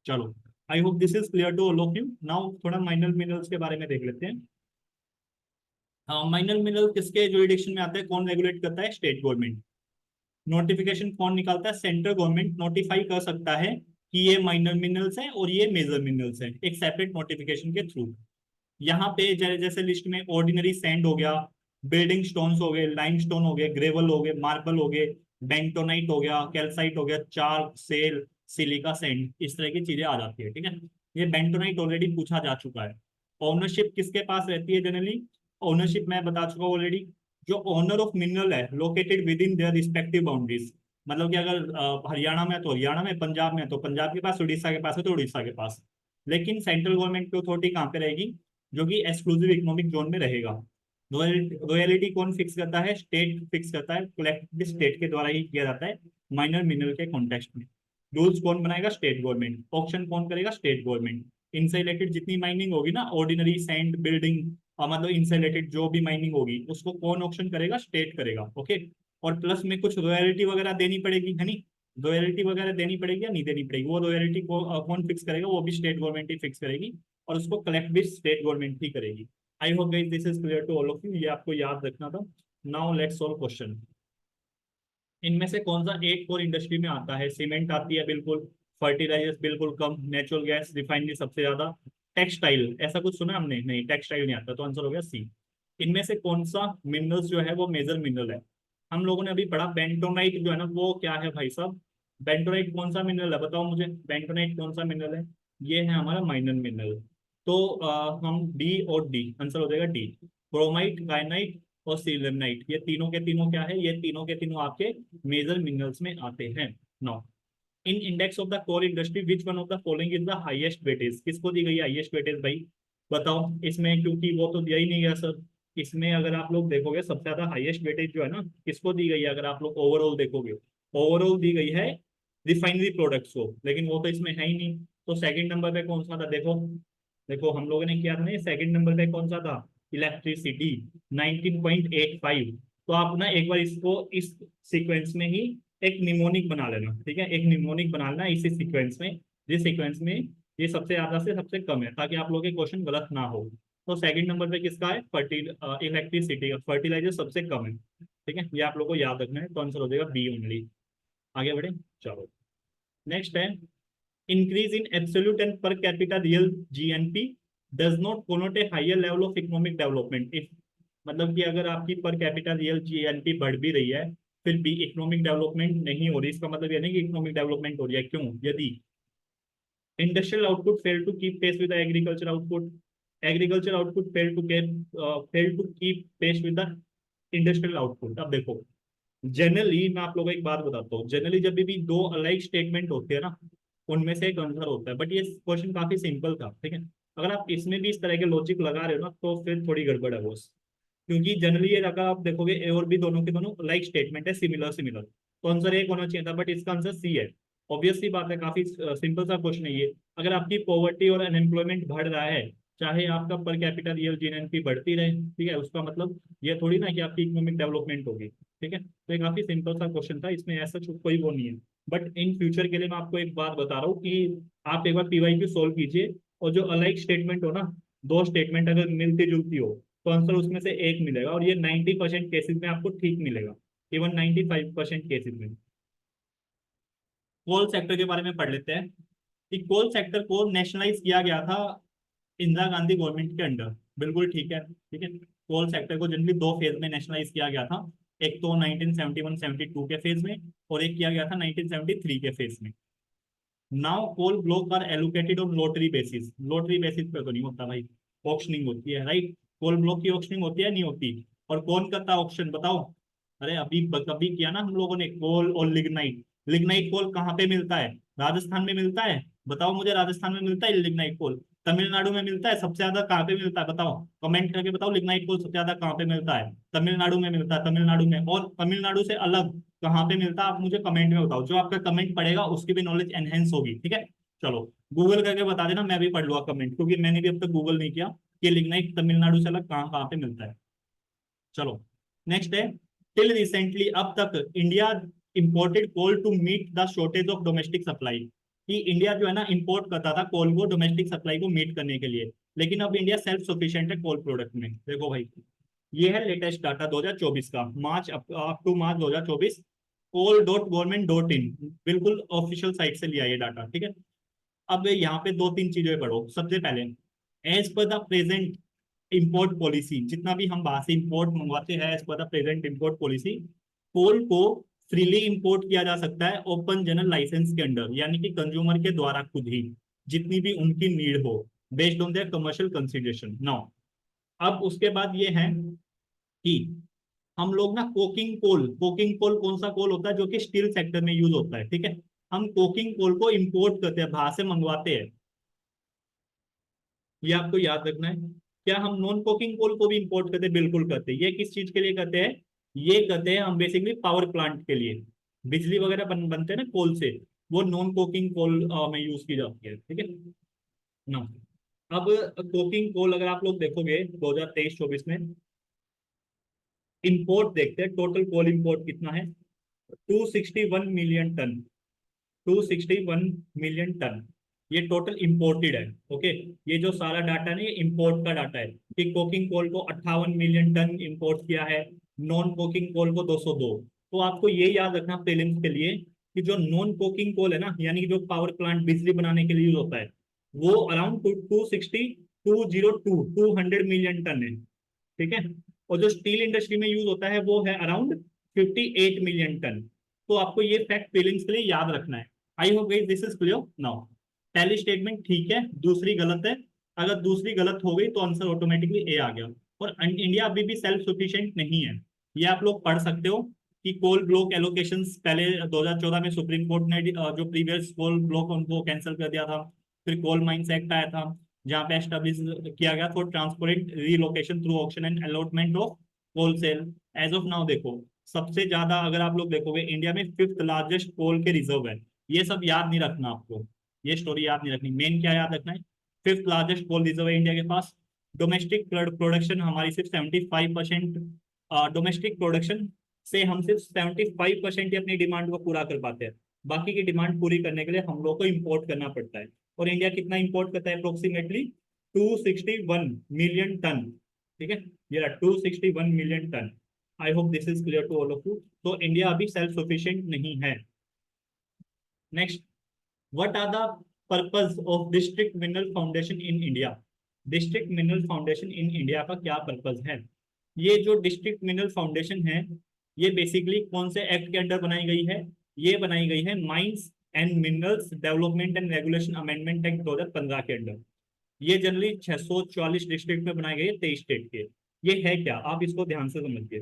चलो, I hope this is clear to all of you. Now थोड़ा माइनर मिनरल्स के बारे में देख लेते हैं। माइनर मिनरल किसके जुरिडिक्शन में आता है, कौन रेगुलेट करता है? State government. नोटिफिकेशन कौन निकालता है? सेंट्रल गवर्नमेंट नोटिफाई कर सकता है कि ये माइनर मिनरल्स हैं और ये मेजर मिनरल्स हैं, एक सेपरेट नोटिफिकेशन के थ्रू। यहाँ पे जैसे लिस्ट में ऑर्डिनरी सैंड हो गया, बिल्डिंग स्टोन्स हो गए, लाइमस्टोन हो गए, ग्रेवल हो गए, मार्बल हो गए, बेंटोनाइट हो गया, कैल्साइट हो गया, चार सेल, सिलिका सैंड, इस तरह की चीजें आ जाती है, ठीक है। ये बेंटोनाइट ऑलरेडी पूछा जा चुका है। ओनरशिप किसके पास रहती है जनरली? ओनरशिप मैं बता चुका हूँ ऑलरेडी। जो ओनर ऑफ मिनरल है located within their respective boundaries, मतलब कि अगर हरियाणा में है तो हरियाणा में, पंजाब में है तो पंजाब के पास, उड़ीसा के पास है तो उड़ीसा के पास। लेकिन सेंट्रल गवर्नमेंट की अथॉरिटी कहाँ पे रहेगी? जो कि एक्सक्लूसिव इकोनॉमिक जोन में रहेगा। रॉयल्टी कौन फिक्स करता है? स्टेट फिक्स करता है, कलेक्टेड स्टेट के द्वारा ही किया जाता है माइनर मिनरल के कॉन्टेक्स्ट में। रूल्स कौन बनाएगा? State government. ऑक्शन कौन करेगा? State government. इनसे रिलेटेड जितनी माइनिंग होगी ना, ऑर्डिनरी सैंड, बिल्डिंग, मतलब इनसे रिलेटेड जो भी माइनिंग होगी उसको कौन ऑक्शन करेगा? स्टेट करेगा, ओके। और प्लस में कुछ रॉयल्टी वगैरह देनी पड़ेगी, है नहीं? रॉयल्टी वगैरह देनी पड़ेगी या नहीं देनी पड़ेगी, वो रॉयल्टी को कौन फिक्स करेगा? वो भी स्टेट गवर्नमेंट ही फिक्स करेगी, और उसको कलेक्ट भी स्टेट गवर्नमेंट ही करेगी। I hope guys this is clear to all of you, ये आपको याद रखना था। Now let's solve question. इनमें से कौन सा एट कोर इंडस्ट्री में आता है? सीमेंट आती है बिल्कुल, फर्टिलाइजर्स बिल्कुल कम, नेचुरल गैस, रिफाइनरी सबसे ज्यादा, टेक्सटाइल ऐसा कुछ सुना हमने? नहीं, टेक्सटाइल नहीं आता, तो आंसर हो गया सी। इनमें से कौन सा मिनरल्स जो है वो मेजर मिनरल है? हम लोगों ने अभी पढ़ा बेंटोनाइट जो है ना, वो क्या है भाई साहब? बेंटोनाइट कौन सा मिनरल है बताओ मुझे, बेंटोनाइट कौन सा मिनरल है? ये है हमारा माइनर मिनरल। तो हम डी और डी, आंसर हो जाएगा डी। क्रोमाइट, गायनाइट और सिल्वरनाइट, ये तीनों के तीनों क्या है? ये तीनों के तीनों आपके मेजर मिनरल्स में आते हैं। No, in index of the core industry which one of the following is the highest weightage? किसको दी गई हाईएस्ट वेटेज भाई? बताओ इसमें, क्योंकि वो तो दिया ही नहीं गया सर। इसमें अगर आप लोग देखोगे सबसे ज्यादा हाईएस्ट वेटेज जो है ना, किसको दी गई है? अगर आप लोग ओवरऑल देखोगे, ओवरऑल दी गई है रिफाइनरी प्रोडक्ट्स को, लेकिन वो तो इसमें है ही नहीं। तो सेकंड नंबर पे कौन सा था? देखो, देखो हम लोगों ने किया था ना, सेकंड नंबर पे कौन सा था? इलेक्ट्रिसिटी, 19.85। तो आप ना एक बार इसको इस सीक्वेंस में ही एक निमोनिक बना लेना, ठीक है, एक निमोनिक बना लेना इसी सीक्वेंस में, जिस सीक्वेंस में ये सबसे ज्यादा से सबसे कम है, ताकि आप लोग के क्वेश्चन गलत ना हो। तो सेकंड नंबर पे किसका है? इलेक्ट्रिसिटी, फर्टिलाइजर सबसे कम है, ठीक है, ये आप लोग को याद रखना है। तो आंसर हो जाएगा बी ओनली। आगे बढ़े, चलो। नेक्स्ट है, increase in absolute and per capita real GNP does not connote a higher level of economic development if, मतलब कि अगर आपकी पर कैपिटा रियल जीएनपी बढ़ भी रही है, फिर भी इकोनॉमिक डेवलपमेंट नहीं हो रही, इसका मतलब ये नहीं कि इकोनॉमिक डेवलपमेंट हो रही है। क्यों? यदि industrial output fail to keep pace with agriculture output, agriculture output fail to keep pace with the industrial output. अब देखो, जनरली मैं आप लोगों को एक बात बताता हूँ, जनरली जब भी दो अलग स्टेटमेंट होते हैं ना, उनमें से एक आंसर होता है, बट ये क्वेश्चन काफी सिंपल था, ठीक है। अगर आप इसमें भी इस तरह के लॉजिक लगा रहे हो ना, तो फिर थोड़ी गड़बड़ है बॉस। क्योंकि जनरली ये अगर आप देखोगे ए और बी दोनों के दोनों लाइक स्टेटमेंट है, सिमिलर सिमिलर, तो आंसर एक होना चाहिए था, बट इसका आंसर सी है। ऑब्वियस सी बात है, काफी सिंपल सा क्वेश्चन है ये। अगर आपकी पॉवर्टी और अनएम्प्लॉयमेंट बढ़ रहा है, चाहे आपका पर कैपिटल रियल जीएनपी बढ़ती रहे, ठीक है, उसका मतलब ये थोड़ी ना कि आपकी इकोनॉमिक डेवलपमेंट होगी, ठीक है। तो ये काफी सिंपल सा क्वेश्चन था, इसमें ऐसा कोई वो नहीं है। बट इन फ्यूचर के लिए मैं आपको एक बात बता रहा हूँ कि आप एक बार पीवाईक्यू सोल्व कीजिए, और जो अलाइक स्टेटमेंट हो ना, दो स्टेटमेंट अगर मिलती जुलती हो, तो आंसर उसमें से एक मिलेगा, और ये 90% केसेस में आपको ठीक मिलेगा, इवन 95% केसेस में। कोल सेक्टर के बारे में पढ़ लेते हैं कि कोल सेक्टर को नेशनलाइज किया गया था इंदिरा गांधी गवर्नमेंट के अंडर। बिल्कुल ठीक है, ठीक है। कोल सेक्टर को जनरली दो फेज में नेशनलाइज किया गया था, एक तो 1971-72 के फेज में, और एक किया गया था 1973 के फेज में। Now coal block are allocated on lottery basis. Lottery basis पे तो नहीं होता भाई, ऑक्शनिंग होती है, राइट। कोल ब्लॉक की ऑक्शनिंग होती है, नहीं होती? और कौन करता है ऑक्शन, बताओ? अरे अभी कभी किया ना हम लोगों ने, कोल और लिग्नाइट। लिग्नाइट कोल कहाँ पे मिलता है? राजस्थान में मिलता है। बताओ मुझे, राजस्थान में मिलता है लिग्नाइट कोल? तमिलनाडु में मिलता है। सबसे ज्यादा कहाँ पे मिलता है बताओ? कमेंट करके बताओ, लिग्नाइट कोल सबसे ज्यादा कहाँ पे मिलता है? तमिलनाडु में मिलता है, तमिलनाडु में। और तमिलनाडु से अलग कहाँ पे मिलता है, आप मुझे कमेंट में बताओ। जो आपका कमेंट पड़ेगा उसकी भी नॉलेज एनहेंस होगी, ठीक है। चलो, गूगल करके बता देना, मैं भी पढ़ लूंगा कमेंट, क्योंकि मैंने भी अब तक गूगल नहीं किया कि लिग्नाइट तमिलनाडु से अलग कहाँ कहाँ पे मिलता है। चलो, नेक्स्ट है, टिल रिसेंटली, अब तक India imported coal to meet the shortage of domestic supply. कि इंडिया जो है ना इंपोर्ट करता था कोल को डोमेस्टिक सप्लाई को मीट करने के लिए, लेकिन अब इंडिया सेल्फ सफिशिएंट है कोल प्रोडक्ट में। देखो भाई, ये है लेटेस्ट डाटा 2024 का, March up to March 2024, coal dot government dot in, बिल्कुल ऑफिशियल साइट से लिया ये डाटा, ठीक है। अब यहाँ पे दो तीन चीजें पढ़ो। सबसे पहले, as per the present import policy, जितना भी हम बाहर से इंपोर्ट मंगवाते हैं, as per the present import policy, coal को फ्रीली इंपोर्ट किया जा सकता है ओपन जनरल लाइसेंस के अंडर, यानी कि कंज्यूमर के द्वारा खुद ही, जितनी भी उनकी नीड हो, based on their commercial consideration. Now, अब उसके बाद ये है कि हम लोग ना कोकिंग कोल, कोकिंग कोल कौन सा कोल होता है जो कि स्टील सेक्टर में यूज होता है, ठीक है। हम कोकिंग कोल को इंपोर्ट करते हैं, बाहर से मंगवाते हैं, ये आपको याद रखना है। क्या हम नॉन कोकिंग कोल को भी इंपोर्ट करते हैं? बिल्कुल करते हैं। ये किस चीज के लिए करते हैं? ये करते हैं हम बेसिकली पावर प्लांट के लिए, बिजली वगैरह बनते हैं ना कोल से, वो नॉन कोकिंग कोल में यूज की जाती है, ठीक है ना। अब कोकिंग कोल अगर आप लोग देखोगे 2023-24 में, इंपोर्ट देखते हैं, टोटल कोल इंपोर्ट कितना है? 261 मिलियन टन। 261 मिलियन टन, ये टोटल इंपोर्टेड है, ओके। ये जो सारा डाटा है ये इंपोर्ट का डाटा है, कि कोकिंग कोल को 58 मिलियन टन इंपोर्ट किया है, नॉन कोकिंग कोल को 202। तो आपको ये याद रखना प्रीलिम्स के लिए, कि जो नॉन कोकिंग कोल है ना, यानी कि जो पावर प्लांट बिजली बनाने के लिए यूज होता है, वो अराउंड 200 मिलियन टन है, ठीक है। और जो स्टील इंडस्ट्री में यूज होता है वो है अराउंड 58 मिलियन टन। तो आपको ये फैक्ट फीलिंग्स के लिए याद रखना है। I hope guys this is clear now. पहली स्टेटमेंट ठीक है, दूसरी गलत है। अगर दूसरी गलत हो गई तो आंसर ऑटोमेटिकली ए आ गया। और इंडिया अभी भी सेल्फ सफिशिएंट नहीं है, ये आप लोग पढ़ सकते हो कि कोल ब्लॉक एलोकेशंस पहले 2014 में सुप्रीम कोर्ट ने जो प्रीवियस कोल ब्लॉक उनको कैंसिल कर दिया था। फिर कोल माइंस एक्ट आया था, जहाँ पे एस्टेब्लिश किया गया for transparent relocation through auction and allotment of wholesale. As of now देखो, सबसे ज्यादा अगर आप लोग देखोगे, इंडिया में फिफ्थ लार्जेस्ट कोल के रिजर्व है। ये सब याद नहीं रखना आपको, ये स्टोरी याद नहीं रखनी। मेन क्या याद रखना है? फिफ्थ लार्जेस्ट कोल रिजर्व है इंडिया के पास। डोमेस्टिक प्रोडक्शन हमारी सिर्फ 75%, डोमेस्टिक प्रोडक्शन से हम सिर्फ 75% ही अपनी डिमांड को पूरा कर पाते हैं। बाकी की डिमांड पूरी करने के लिए हम लोग को इम्पोर्ट करना पड़ता है। और इंडिया कितना इंपोर्ट करता है? अप्रोक्सीमेटली 261 मिलियन टन, ठीक है। ये 261 million ton. I hope this is clear to all of you. तो इंडिया अभी सेल्फ सफिशिएंट नहीं है। Next, what are the purpose of district mineral foundation in India? District mineral foundation in India का क्या purpose है? ये जो district mineral foundation है, ये बेसिकली कौन से एक्ट के अंडर बनाई गई है? ये बनाई गई है mines and minerals development and regulation amendment act 2015 के अंडर। ये जनरली 644 डिस्ट्रिक्ट में बनाए गए, 23 स्टेट के। ये है क्या, आप इसको ध्यान से समझिए।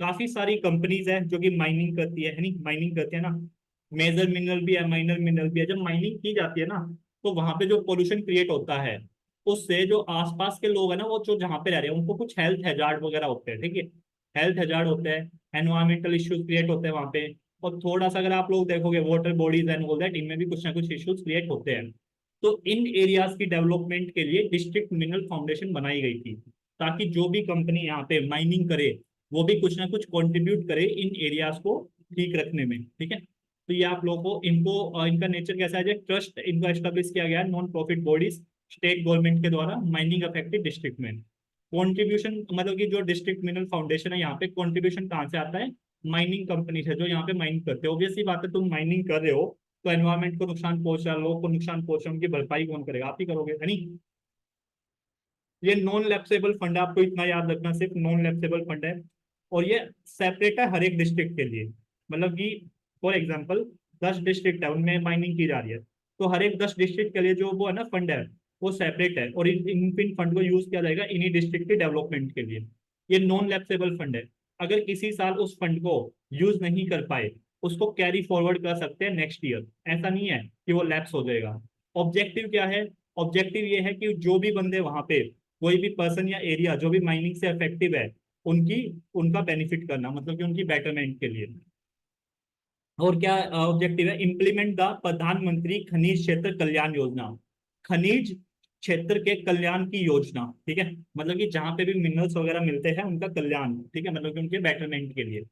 काफी सारी कंपनीज है जो कि माइनिंग करती है नहीं, माइनिंग करती है ना। मेजर मिनरल भी है, माइनर मिनरल भी है। जब माइनिंग की जाती है ना, तो वहां पे जो पोल्यूशन क्रिएट होता है, उससे जो आसपास के लोग हैं ना, वो जो जहाँ पे रह रहे हैं, उनको कुछ हेल्थ हैजार्ड वगैरह होते हैं, ठीक है। हेल्थ हैजार्ड होते हैं, एनवायरमेंटल इश्यूज क्रिएट होते हैं वहाँ पे। और थोड़ा सा अगर आप लोग देखोगे water bodies and all that, इनमें भी कुछ ना कुछ इश्यूज क्रिएट होते हैं। तो इन एरियाज की डेवलपमेंट के लिए डिस्ट्रिक्ट मिनरल फाउंडेशन बनाई गई थी, ताकि जो भी कंपनी यहाँ पे माइनिंग करे वो भी कुछ ना कुछ कंट्रीब्यूट करे इन एरियाज को ठीक रखने में। ठीक है, तो ये आप लोगों को इनको इनका नेचर कैसा है, ट्रस्ट इनको एस्टेब्लिश किया गया है non profit bodies state government के द्वारा माइनिंग अफेक्टेड डिस्ट्रिक्ट में। कॉन्ट्रीब्यूशन मतलब कि जो डिस्ट्रिक्ट मिनरल फाउंडेशन है यहाँ पे कॉन्ट्रीब्यूशन कहाँ से आता है, माइनिंग कंपनी है जो यहाँ पे माइनिंग करते हैं। ऑब्वियसली बात है, तुम माइनिंग कर रहे हो तो एनवायरमेंट को नुकसान पहुंच रहा है, लोगों को नुकसान पहुंच रहा है, उनकी भरपाई कौन करेगा, आप ही करोगे, है नहीं। ये नॉन लैप्सेबल फंड है, आपको इतना याद रखना, सिर्फ नॉन लैप्सेबल फंड है। और ये सेपरेट है हर एक डिस्ट्रिक्ट के लिए। मतलब कि फॉर एग्जांपल 10 डिस्ट्रिक्ट है, उनमें माइनिंग की जा रही है, तो हर एक 10 डिस्ट्रिक्ट के लिए जो वो है ना फंड है वो सेपरेट है, और इन फंड को यूज किया जाएगा इन्हीं डिस्ट्रिक्ट के डेवलपमेंट के लिए। ये नॉन लैप्सेबल फंड है। अगर किसी साल उस फंड को यूज नहीं कर पाए, उसको कैरी फॉरवर्ड कर सकते हैं नेक्स्ट ईयर। ऐसा नहीं है कि वो लैप्स हो जाएगा। ऑब्जेक्टिव क्या है, ऑब्जेक्टिव ये है कि जो भी बंदे वहां पे, कोई भी पर्सन या एरिया जो भी माइनिंग से इफेक्टिव है, उनकी उनका बेनिफिट करना, मतलब कि उनकी बेटरमेंट के लिए। और क्या ऑब्जेक्टिव है, इम्प्लीमेंट द प्रधानमंत्री खनिज क्षेत्र कल्याण योजना, खनिज क्षेत्र के कल्याण की योजना। ठीक है, मतलब कि जहां पे भी मिनरल्स वगैरह मिलते हैं उनका कल्याण, ठीक है, मतलब कि उनके बेटरमेंट के लिए।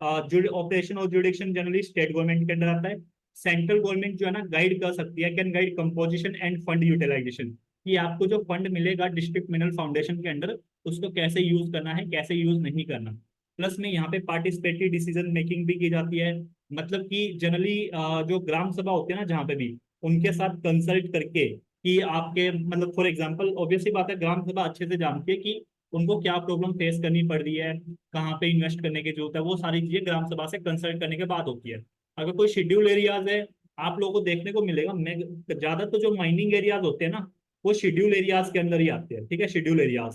ऑपरेशन और जुडिक्शन जनरली स्टेट गवर्नमेंट के अंडर आता है। सेंट्रल गवर्नमेंट जो है ना गाइड कर सकती है, can guide composition and fund utilization, कि आपको जो फंड मिलेगा डिस्ट्रिक्ट मिनरल फाउंडेशन के अंडर, उसको कैसे यूज करना है, कैसे यूज नहीं करना। प्लस में यहाँ पे पार्टिसिपेटरी डिसीजन मेकिंग भी की जाती है। मतलब कि जनरली जो ग्राम सभा होती है ना जहाँ पे भी, उनके साथ कंसल्ट करके कि आपके मतलब फॉर एग्जांपल ऑब्वियसली बात है, ग्राम सभा अच्छे से जानती है कि उनको क्या प्रॉब्लम फेस करनी पड़ रही है, कहाँ पे इन्वेस्ट करने की जरूरत है, वो सारी चीजें ग्राम सभा से कंसल्ट करने के बाद होती है। अगर कोई शेड्यूल एरियाज है, आप लोगों को देखने को मिलेगा, मैं ज्यादा तो जो माइनिंग एरियाज होते हैं ना, वो शेड्यूल एरियाज के अंदर ही आते हैं। ठीक है, शेड्यूल एरियाज,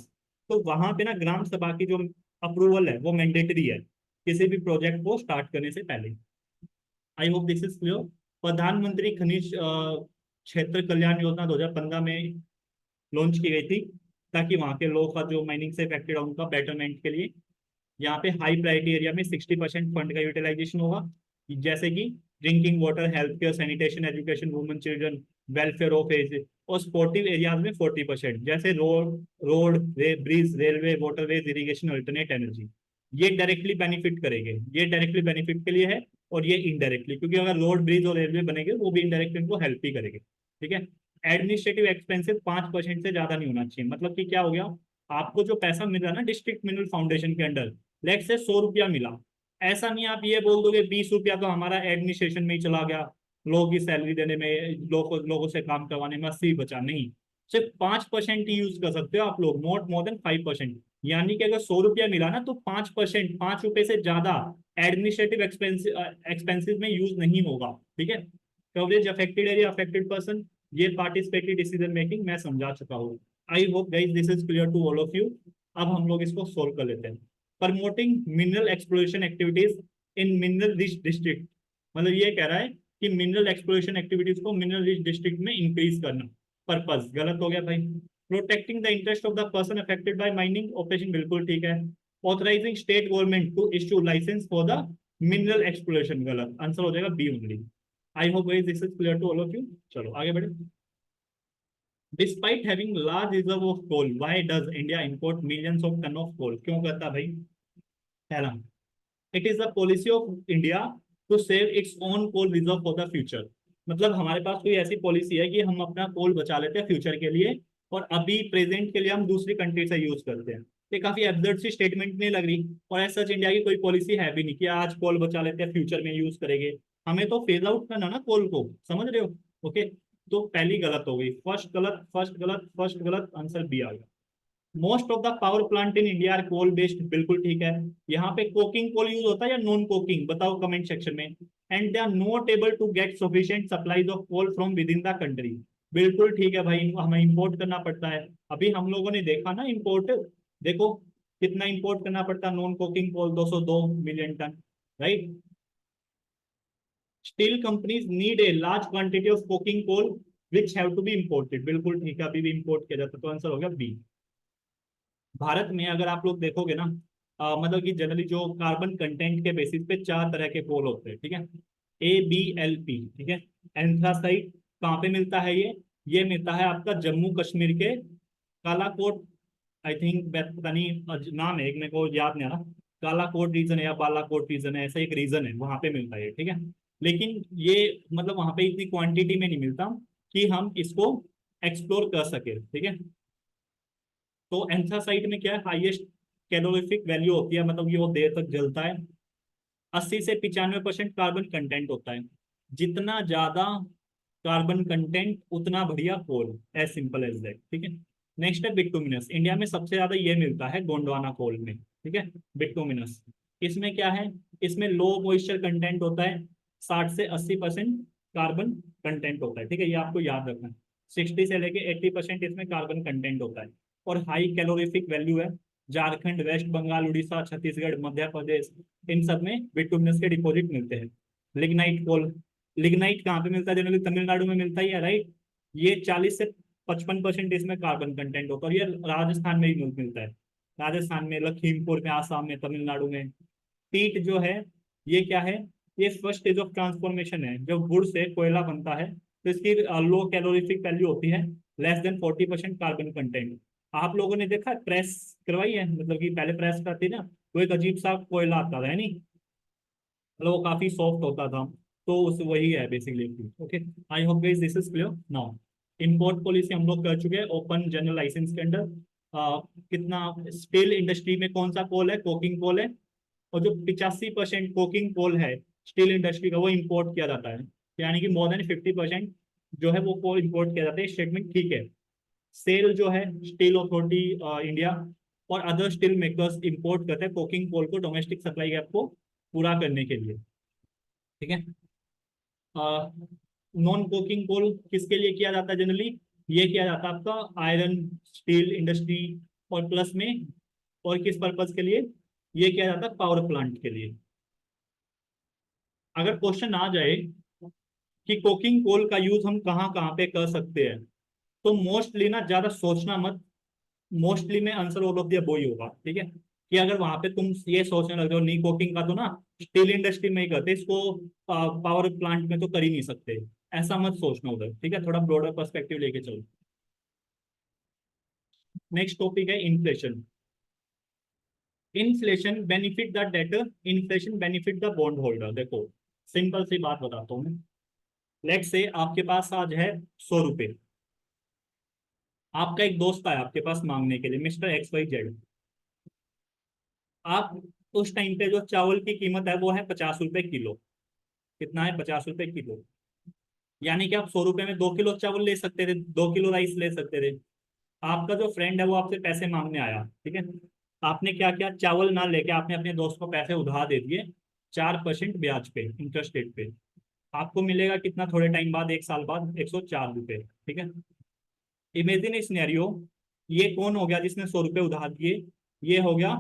तो वहां पे ना ग्राम सभा की जो अप्रूवल है वो मैंडेटरी है किसी भी प्रोजेक्ट को स्टार्ट करने से पहले। आई होप दिस इज क्लियर। प्रधानमंत्री खनिज क्षेत्र कल्याण योजना 2015 में लॉन्च की गई थी, ताकि वहां के लोग का जो माइनिंग से इफेक्टेड है उनका बेटरमेंट के लिए। यहाँ पे हाई प्रायोरिटी एरिया में 60% फंड का यूटिलाइजेशन होगा, जैसे कि drinking water, health care, sanitation, education, women children, welfare of age. और स्पोर्टिव एरियाज में 40%, जैसे road road bridge, railway, waterways, irrigation, alternate energy. ये डायरेक्टली बेनिफिट करेंगे, ये डायरेक्टली बेनिफिट के लिए है। और ये इनडायरेक्टली, क्योंकि अगर रोड, ब्रिज और रेलवे बनेंगे वो भी इनडायरेक्टली इनको हेल्प ही करेंगे। ठीक है। एडमिनिस्ट्रेटिव एक्सपेंसिव 5% से ज्यादा नहीं होना चाहिए। मतलब कि क्या हो गया, आपको जो पैसा मिल रहा है ना डिस्ट्रिक्ट मिनरल फाउंडेशन के अंडर, लेट से 100 रुपया मिला, ऐसा नहीं आप ये बोल दोगे 20 रुपया तो हमारा एडमिनिस्ट्रेशन में ही चला गया, लोगों की सैलरी देने में, लोगों से काम करवाने में, 80 बचा नहीं। सिर्फ 5% ही यूज कर सकते हो आप लोग, नॉट मोर देन 5%। यानी कि अगर 100 रुपया मिला ना, तो 5%, 5 रुपए से ज्यादा एडमिनिस्ट्रेटिव एक्सपेंसिव में यूज नहीं होगा। ठीक है। Coverage, affected area, affected person, ये पार्टिसिपेटरी डिसीजन मेकिंग मैं समझा चुका हूँ। I hope guys this is clear to all of you. अब हम लोग इसको सोल्व कर लेते हैं। Promoting mineral exploration activities in mineral rich district, मतलब ये कह रहा है कि मिनरल एक्सप्लोरेशन एक्टिविटीज को मिनरल रिच डिस्ट्रिक्ट में इंक्रीज करना। पर्पस गलत हो गया भाई। Protecting the interest of the person affected by mining operation, बिल्कुल ठीक है। Authorizing state government to issue license for the mineral exploration, गलत, आंसर हो जाएगा B only. I hope this is clear to all of you. चलो आगे बढ़े। Despite having large reserve of coal, why does India import millions of ton of coal? क्यों करता भाई? पहला, it is the policy of India to save its own coal reserve for the future. मतलब हमारे पास कोई ऐसी पॉलिसी है कि हम अपना कोल बचा लेते हैं फ्यूचर के लिए, और अभी प्रेजेंट के लिए हम दूसरी कंट्री से यूज करते हैं। ये काफी एब्सर्ड सी स्टेटमेंट नहीं लग रही? और ऐसा सच इंडिया की कोई पॉलिसी है भी नहीं कि आज कोल बचा लेते हैं फ्यूचर में यूज करेंगे। हमें तो फेज आउट करना ना कोल को, समझ रहे हो? ओके, तो पहली गलत हो गई, फर्स्ट गलत, फर्स्ट गलत, फर्स्ट गलत, आंसर बी आ गया। Most of the power plant in India are coal based, बिल्कुल ठीक है। यहाँ पे कोकिंग कोल यूज होता है या नॉन कोकिंग, बताओ कमेंट सेक्शन में। And they are not able to get sufficient supplies of coal from within the country, बिल्कुल ठीक है भाई, हमें इंपोर्ट करना पड़ता है। अभी हम लोगों ने देखा ना इंपोर्ट, देखो कितना इंपोर्ट करना पड़ता है non coking coal, 202 million ton, right. Steel companies need a large quantity of coking coal which have to be imported, बिल्कुल ठीक है, अभी भी इंपोर्ट किया जाता है, तो आंसर हो गया बी। भारत में अगर आप लोग देखोगे ना, मतलब कि जनरली जो कार्बन कंटेंट के बेसिस पे 4 तरह के कोल होते हैं, ठीक है, A B L P, ठीक है। एंथ्रासाइट कहाँ पे मिलता है ये? ये मिलता है आपका जम्मू कश्मीर के कालाकोट, आई थिंक, पता नहीं नाम है एक, मेरे को याद नहीं आ रहा, कालाकोट रीजन है या बालाकोट रीजन है, ऐसा एक रीजन है, वहां पे मिलता है, ठीक है। लेकिन ये मतलब वहां पे इतनी क्वांटिटी में नहीं मिलता कि हम इसको एक्सप्लोर कर सके, ठीक है। तो एंथ्रासाइट में क्या है, हाईएस्ट कैलोरीफिक वैल्यू होती है, मतलब ये वो देर तक जलता है। 80 से 95% कार्बन कंटेंट होता है। जितना ज्यादा कार्बन कंटेंट उतना बढ़िया कोल, एज सिंपल एज दैट, ठीक है। नेक्स्ट है बिटुमिनस। इंडिया में सबसे ज्यादा ये मिलता है गोंडवाना कोल में, ठीक है, बिटुमिनस। इसमें क्या है, इसमें लो मॉइस्चर कंटेंट होता है, 60 से 80% कार्बन कंटेंट होता है, ठीक है, ये आपको याद रखना है। 60 से लेके 80% इसमें कार्बन कंटेंट होता है। और हाई कैलोरीफिक वैल्यू है। झारखंड, वेस्ट बंगाल, उड़ीसा, छत्तीसगढ़, मध्य प्रदेश, इन सब में बिटुमिनस के डिपॉजिट मिलते हैं। लिग्नाइट कोल, लिग्नाइट कहाँ पे मिलता है, जनरली तमिलनाडु में मिलता ही है, राइट। ये 40 से 55% इसमें कार्बन कंटेंट होता है, और ये राजस्थान में ही मिलता है। राजस्थान में, लखीमपुर में, आसाम में, तमिलनाडु में। पीट जो है, ये क्या है, ये फर्स्ट स्टेज ऑफ ट्रांसफॉर्मेशन है। जब गुड़ से कोयला बनता है तो इसकी लो कैलोरीफिक वैल्यू होती है, लेस देन 40% कार्बन कंटेंट। आप लोगों ने देखा प्रेस करवाई है, मतलब कि पहले प्रेस करती ना, वो एक अजीब सा कोयला आता था, है नहीं, मतलब वो काफी सॉफ्ट होता था। तो उस वही है basically. Okay, I hope guys this is clear now. Import policy हम लोग कर चुके हैं ओपन जनरल लाइसेंस के अंडर। कितना स्टील इंडस्ट्री में कौन सा कोल है, कोकिंग कोल है। और जो 85% कोकिंग कोल है स्टील इंडस्ट्री का, वो इंपोर्ट किया जाता है। यानी कि मोर देन 50% जो है वो कोल इंपोर्ट किया जाता है, स्टेटमेंट ठीक है। सेल जो है, स्टील अथॉरिटी इंडिया और अदर स्टील मेकर्स इंपोर्ट करते हैं कोकिंग कोल को डोमेस्टिक सप्लाई गैप को पूरा करने के लिए, ठीक है। नॉन कोकिंग कोल किसके लिए किया जाता है जनरली, ये किया जाता है आपका आयरन स्टील इंडस्ट्री, और प्लस में और किस पर्पज के लिए ये किया जाता है, पावर प्लांट के लिए। अगर क्वेश्चन आ जाए कि कोकिंग कोल का यूज हम कहाँ कहाँ पे कर सकते हैं, तो मोस्टली ना ज्यादा सोचना मत। मोस्टली में answer all of the above ही होगा, ठीक है। कि अगर वहां पे तुम ये सोचने लग जाओ नहीं कोकिंग का तो ना स्टील इंडस्ट्री में ही करते इसको, पावर प्लांट में तो कर ही नहीं सकते, ऐसा मत सोचना उधर, ठीक है। थोड़ा ब्रॉडर पर्सपेक्टिव लेके चलो। नेक्स्ट टॉपिक है inflation. Inflation benefit the debtor, inflation benefit the bond holder. देखो, सिंपल सी बात बताता हूँ मैं। लेट से आपके पास आज है 100 रुपए। आपका एक दोस्त आया आपके पास मांगने के लिए, मिस्टर XYZ। आप उस टाइम पे जो चावल की कीमत है वो है 50 रुपए किलो। कितना है, 50 रुपए किलो। यानी कि आप 100 रुपए में 2 किलो चावल ले सकते थे, 2 किलो राइस ले सकते थे। आपका जो फ्रेंड है वो आपसे पैसे मांगने आया, ठीक है। आपने क्या किया, चावल ना लेके आपने अपने दोस्त को पैसे उधार दे दिए, 4% ब्याज पे, इंटरेस्ट रेट पे। आपको मिलेगा कितना थोड़े टाइम बाद, 1 साल बाद, 104 रुपए, ठीक है। इमेजिन सिनेरियो, ये कौन हो गया जिसने 100 रुपए उधार दिए, ये हो गया,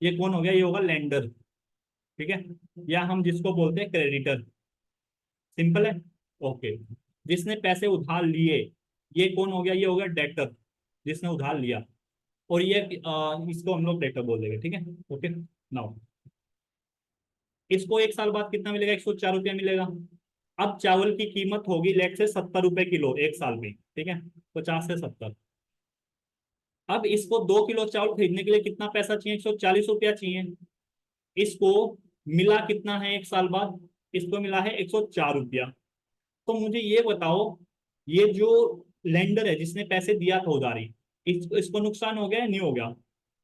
ये कौन हो गया, ये होगा लेंडर, ठीक है। या हम जिसको बोलते हैं क्रेडिटर, सिंपल है। ओके, जिसने पैसे उधार लिए, ये कौन हो गया, ये हो गया डेटर, जिसने उधार लिया। और ये इसको हम लोग डेटर बोल देंगे, ठीक है। ओके, नाउ इसको 1 साल बाद कितना मिलेगा, 104 रुपया मिलेगा। अब चावल की कीमत होगी लेट से 70 रुपए किलो 1 साल में, ठीक है, 50 से 70। अब इसको 2 किलो चावल खरीदने के लिए कितना पैसा चाहिए, 140 रुपया चाहिए। इसको मिला कितना है 1 साल बाद, इसको मिला है 104 रुपया। तो मुझे ये बताओ, ये जो लेंडर है जिसने पैसे दिया था उधारी, इसको नुकसान हो गया या नहीं हो गया।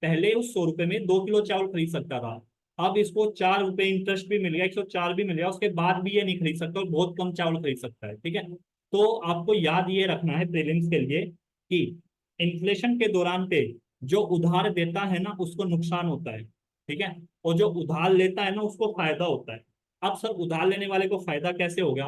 पहले उस 100 रुपए में 2 किलो चावल खरीद सकता था, अब इसको 4 रुपए इंटरेस्ट भी मिल गया, 104 भी मिल गया, उसके बाद भी ये नहीं खरीद सकता और बहुत कम चावल खरीद सकता है, ठीक है। तो आपको याद ये रखना है प्रीलिम्स के लिए कि इन्फ्लेशन के दौरान पे जो उधार देता है ना उसको नुकसान होता है, ठीक है। और जो उधार लेता है ना उसको फायदा होता है। अब सर उधार लेने वाले को फायदा कैसे हो गया।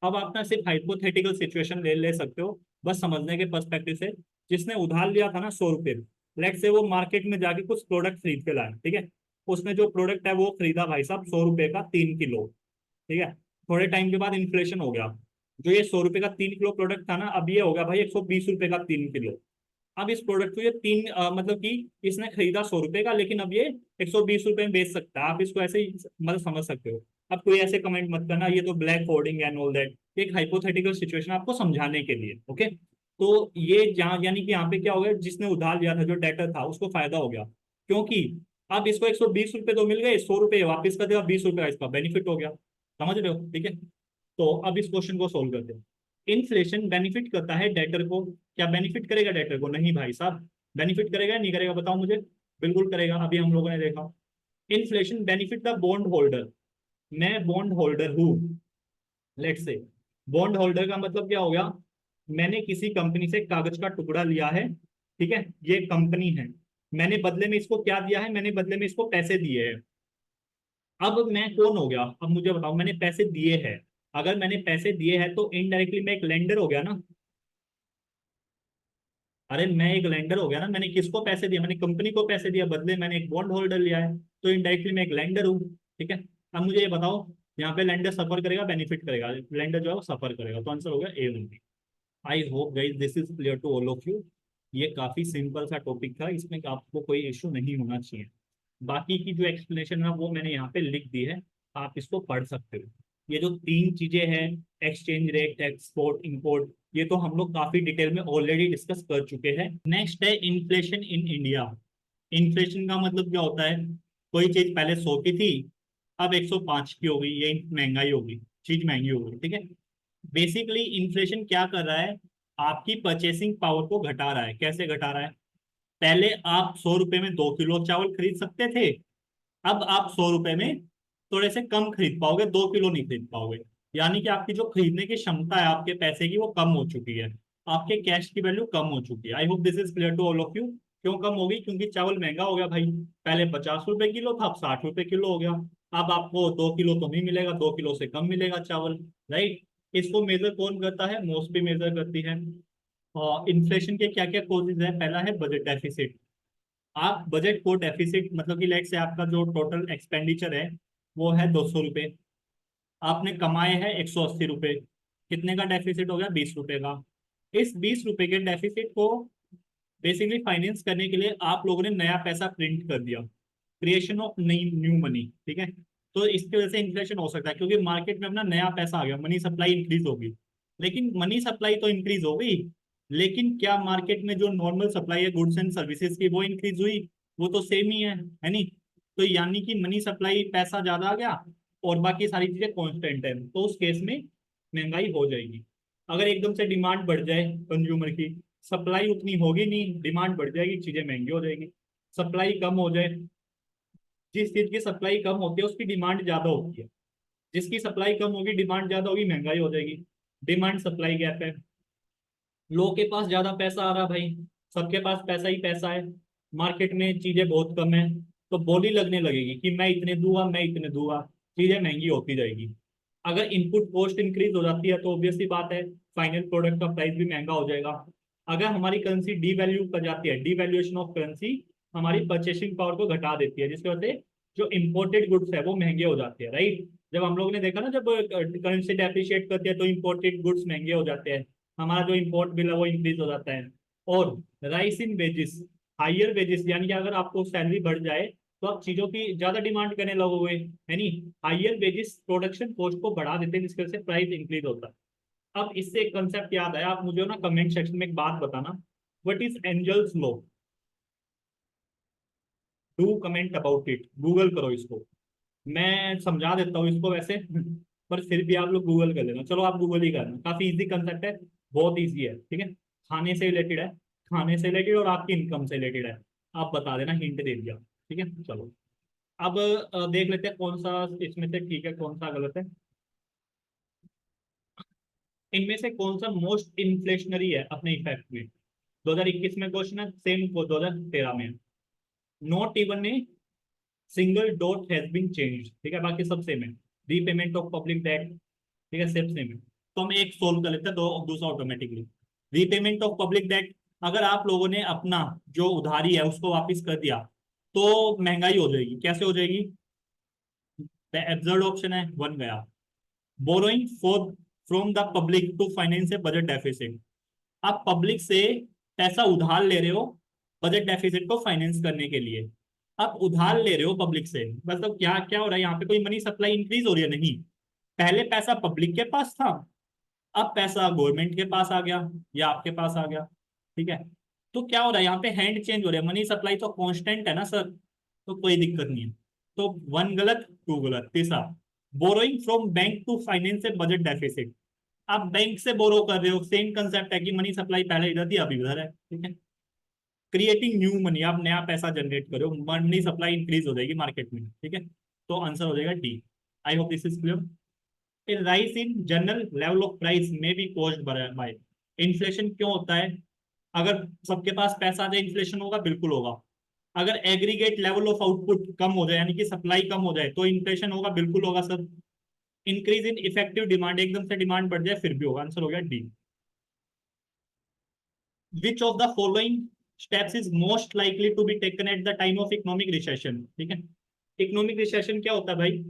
अब आप ना सिर्फ हाइपोथेटिकल सिचुएशन ले सकते हो, बस समझने के पर्सपेक्टिव से। जिसने उधार लिया था ना 100 रुपये, लेट से वो मार्केट में जाके कुछ प्रोडक्ट खरीद के लाया, ठीक है। उसने जो प्रोडक्ट है वो खरीदा भाई साहब 100 रुपये का 3 किलो, ठीक है। थोड़े टाइम के बाद इन्फ्लेशन हो गया, जो ये 100 रुपये का 3 किलो प्रोडक्ट था ना, अब ये हो गया भाई 120 रुपये का 3 किलो। अब इस प्रोडक्ट को ये मतलब कि इसने खरीदा 100 रुपये का, लेकिन अब ये 120 रुपये में बेच सकता है। आप इसको ऐसे ही मतलब समझ सकते हो। अब कोई ऐसे कमेंट मत करना ये तो black coding and all that, एक हाइपोथेटिकल सिचुएशन आपको समझाने के लिए, ओके। तो ये जहाँ यानी कि यहाँ पे क्या हो गया, जिसने उधार लिया था जो डेटर था उसको फायदा हो गया, क्योंकि अब इसको 120 रुपए तो मिल गए, 100 रुपए वापिस कर देगा, 20 रुपए का इसका बेनिफिट हो गया। समझ रहे हो, ठीक है। तो अब इस क्वेश्चन को सोल्व करते हैं। इन्फ्लेशन बेनिफिट करता है डेटर को, क्या बेनिफिट करेगा डेटर को? नहीं भाई साहब, बेनिफिट करेगा नहीं करेगा बताओ मुझे? बिल्कुल करेगा, अभी हम लोगों ने देखा। Inflation benefit the bond holder, मैं बॉन्ड होल्डर हूँ, लेट्स से। बॉन्ड होल्डर का मतलब क्या हो गया, मैंने किसी कंपनी से कागज का टुकड़ा लिया है, ठीक है, ये कंपनी है, मैंने बदले में इसको क्या दिया है, मैंने बदले में इसको पैसे दिए हैं। अब मैं कौन हो गया, अब मुझे बताओ, मैंने पैसे दिए हैं, अगर मैंने पैसे दिए हैं तो इनडायरेक्टली मैं एक लेंडर हो गया ना। अरे मैं एक लेंडर हो गया ना, मैंने किसको पैसे दिए, मैंने कंपनी को पैसे दिया, बदले मैंने एक बॉन्ड होल्डर लिया है, तो इनडायरेक्टली मैं एक लेंडर हूँ, ठीक है। अब मुझे ये बताओ, यहाँ पे लेंडर सफर करेगा बेनिफिट करेगा? लेंडर जो है वो सफर करेगा, तो आंसर हो गया A only. I hope guys this is clear to all of you. ये काफी सिंपल सा टॉपिक था, इसमें आपको कोई इश्यू नहीं होना चाहिए। बाकी की जो एक्सप्लेनेशन है वो मैंने यहाँ पे लिख दी है, आप इसको पढ़ सकते हो। ये जो तीन चीजें हैं, एक्सचेंज रेट, एक्सपोर्ट, इंपोर्ट, ये तो हम लोग काफी डिटेल में ऑलरेडी डिस्कस कर चुके हैं। नेक्स्ट है इन्फ्लेशन इन इंडिया। इन्फ्लेशन का मतलब क्या होता है, कोई चीज पहले 100 की थी, अब 105 की हो गई, ये महंगाई होगी, चीज महंगी हो गई, ठीक है। बेसिकली इन्फ्लेशन क्या कर रहा है, आपकी परचेसिंग पावर को घटा रहा है। कैसे घटा रहा है? पहले आप 100 रुपए में 2 किलो चावल खरीद सकते थे, अब आप 100 रुपए में थोड़े से कम खरीद पाओगे, 2 किलो नहीं खरीद पाओगे। यानी कि आपकी जो खरीदने की क्षमता है आपके पैसे की वो कम हो चुकी है, आपके कैश की वैल्यू कम हो चुकी है। I hope this is clear to all of you. क्यों कम होगी? क्योंकि चावल महंगा हो गया भाई, पहले 50 रुपए किलो था, अब 60 रुपए किलो हो गया। अब आपको 2 किलो तो नहीं मिलेगा, 2 किलो से कम मिलेगा चावल, राइट। इसको मेजर कौन करता है? मोस्टली मेजर करती है। और इन्फ्लेशन के क्या क्या कॉजेज है? पहला है बजट डेफिसिट। आप बजट को डेफिसिट मतलब कि लेट से आपका जो टोटल एक्सपेंडिचर है वो है 200 रुपये, आपने कमाए हैं 180 रुपये, कितने का डेफिसिट हो गया? 20 रुपये का। इस 20 रुपये के डेफिसिट को बेसिकली फाइनेंस करने के लिए आप लोगों ने नया पैसा प्रिंट कर दिया, क्रिएशन ऑफ नई न्यू मनी, ठीक है। तो इसकी वजह से इन्फ्लेशन हो सकता है, क्योंकि मार्केट में अपना नया पैसा आ गया, मनी सप्लाई इंक्रीज होगी। लेकिन मनी सप्लाई तो इंक्रीज हो गई, लेकिन क्या मार्केट में जो नॉर्मल सप्लाई है गुड्स एंड सर्विसेज की वो इंक्रीज हुई? वो तो सेम ही है नहीं? तो यानी कि मनी सप्लाई पैसा ज्यादा आ गया और बाकी सारी चीजें कांस्टेंट है, तो उस केस में महंगाई हो जाएगी। अगर एकदम से डिमांड बढ़ जाए कंज्यूमर की, सप्लाई उतनी होगी नहीं, डिमांड बढ़ जाएगी, चीजें महंगी हो जाएगी। सप्लाई कम हो जाए, जिस चीज की सप्लाई कम होती है उसकी डिमांड ज्यादा होती है, जिसकी सप्लाई कम होगी डिमांड ज्यादा होगी, महंगाई हो जाएगी। डिमांड सप्लाई गैप है, लोगों के पास ज्यादा पैसा आ रहा भाई, सबके पास पैसा ही पैसा है, मार्केट में चीजें बहुत कम है, तो बोली लगने लगेगी कि मैं इतने दूंगा, मैं इतने दूंगा, चीजें महंगी होती जाएगी। अगर इनपुट कॉस्ट इंक्रीज हो जाती है तो ऑब्वियस सी बात है फाइनल प्रोडक्ट का प्राइस भी महंगा हो जाएगा। अगर हमारी करेंसी डीवैल्यू कर जाती है, डीवैल्यूएशन ऑफ करेंसी हमारी परचेसिंग पावर को घटा देती है, जिसकी वजह से जो इम्पोर्टेड गुड्स है वो महंगे हो जाते हैं, राइट। जब हम लोग ने देखा ना, जब करेंसी डेप्रिशिएट करती है तो इम्पोर्टेड गुड्स महंगे हो जाते हैं, हमारा जो इम्पोर्ट बिल है वो इंक्रीज हो जाता है। और rise in wages, higher wages, यानी कि अगर आपको सैलरी बढ़ जाए तो आप चीजों की ज्यादा डिमांड करने लगोगे, है नहीं। हायर वेजेस प्रोडक्शन कॉस्ट को बढ़ा देते हैं, जिसकी वजह से प्राइस इंक्रीज होता है। अब इससे एक कंसेप्ट याद आया, आप मुझे ना कमेंट सेक्शन में एक बात बताना, what is Engel's law? Do comment about it, Google करो इसको, मैं समझा देता हूँ इसको वैसे पर फिर भी आप लोग गूगल कर लेना, चलो आप गूगल ही करना, काफी इजी कंसेप्ट है, बहुत इजी है, ठीक है। खाने से रिलेटेड है, खाने से रिलेटेड और आपकी इनकम से रिलेटेड है। आप बता देना, हिंट दे दिया, ठीक है। चलो अब देख लेते हैं कौन सा इसमें से ठीक है, कौन सा गलत है। इनमें से कौन सा मोस्ट इन्फ्लेशनरी है अपने इफेक्ट में? 2021 में क्वेश्चन है, सेम को 2013 में। Not even a single dot has been change, ठीक है, बाकी सब सेम है। रीपेमेंट ऑफ पब्लिक डेट, ठीक है, सब सेम है। तो हम एक सोल्व कर लेते हैं, दो दूसरा automatically. Repayment of public debt, अगर आप लोगों ने अपना जो उधारी है उसको वापस कर दिया तो महंगाई हो जाएगी, कैसे हो जाएगी? एब्सर्ड ऑप्शन है, वन गया। Borrowing for from the public to finance a budget deficit, आप पब्लिक से पैसा उधार ले रहे हो बजट डेफिसिट को फाइनेंस करने के लिए। आप उधार ले रहे हो पब्लिक से, मतलब क्या क्या हो रहा है यहाँ पे, कोई मनी सप्लाई इंक्रीज हो रही है? नहीं। पहले पैसा पब्लिक के पास था, अब पैसा गवर्नमेंट के पास आ गया या आपके पास आ गया। ठीक है। तो क्या हो रहा है यहाँ पे, हैंड चेंज हो रहा है, मनी सप्लाई तो कांस्टेंट है ना सर, तो कोई दिक्कत नहीं है। तो वन गलत, टू गलत। तीसरा, borrowing from bank to finance a budget deficit. आप बैंक से बोरो कर रहे हो, सेम कंसेप्ट है कि मनी सप्लाई पहले इधर थी अभी इधर है। ठीक है। क्रिएटिंग न्यू मनी, आप नया पैसा जनरेट करो, मनी सप्लाई इंक्रीज हो जाएगी मार्केट में। ठीक है। तो आंसर हो जाएगा D. I hope this is clear. A rise in general level of price may be caused by inflation. क्यों होता है? अगर सबके पास पैसा आ जाए इन्फ्लेशन होगा, बिल्कुल होगा। अगर एग्रीगेट लेवल ऑफ आउटपुट कम हो जाए, यानी कि सप्लाई कम हो जाए, तो इन्फ्लेशन होगा, बिल्कुल होगा sir. Increase in effective demand, एकदम से डिमांड बढ़ जाए फिर भी होगा। आंसर हो गया D. Which of the following steps is most likely to be taken at the time of economic recession? ठीक है। इकोनॉमिक रिसेशन क्या होता है भाई?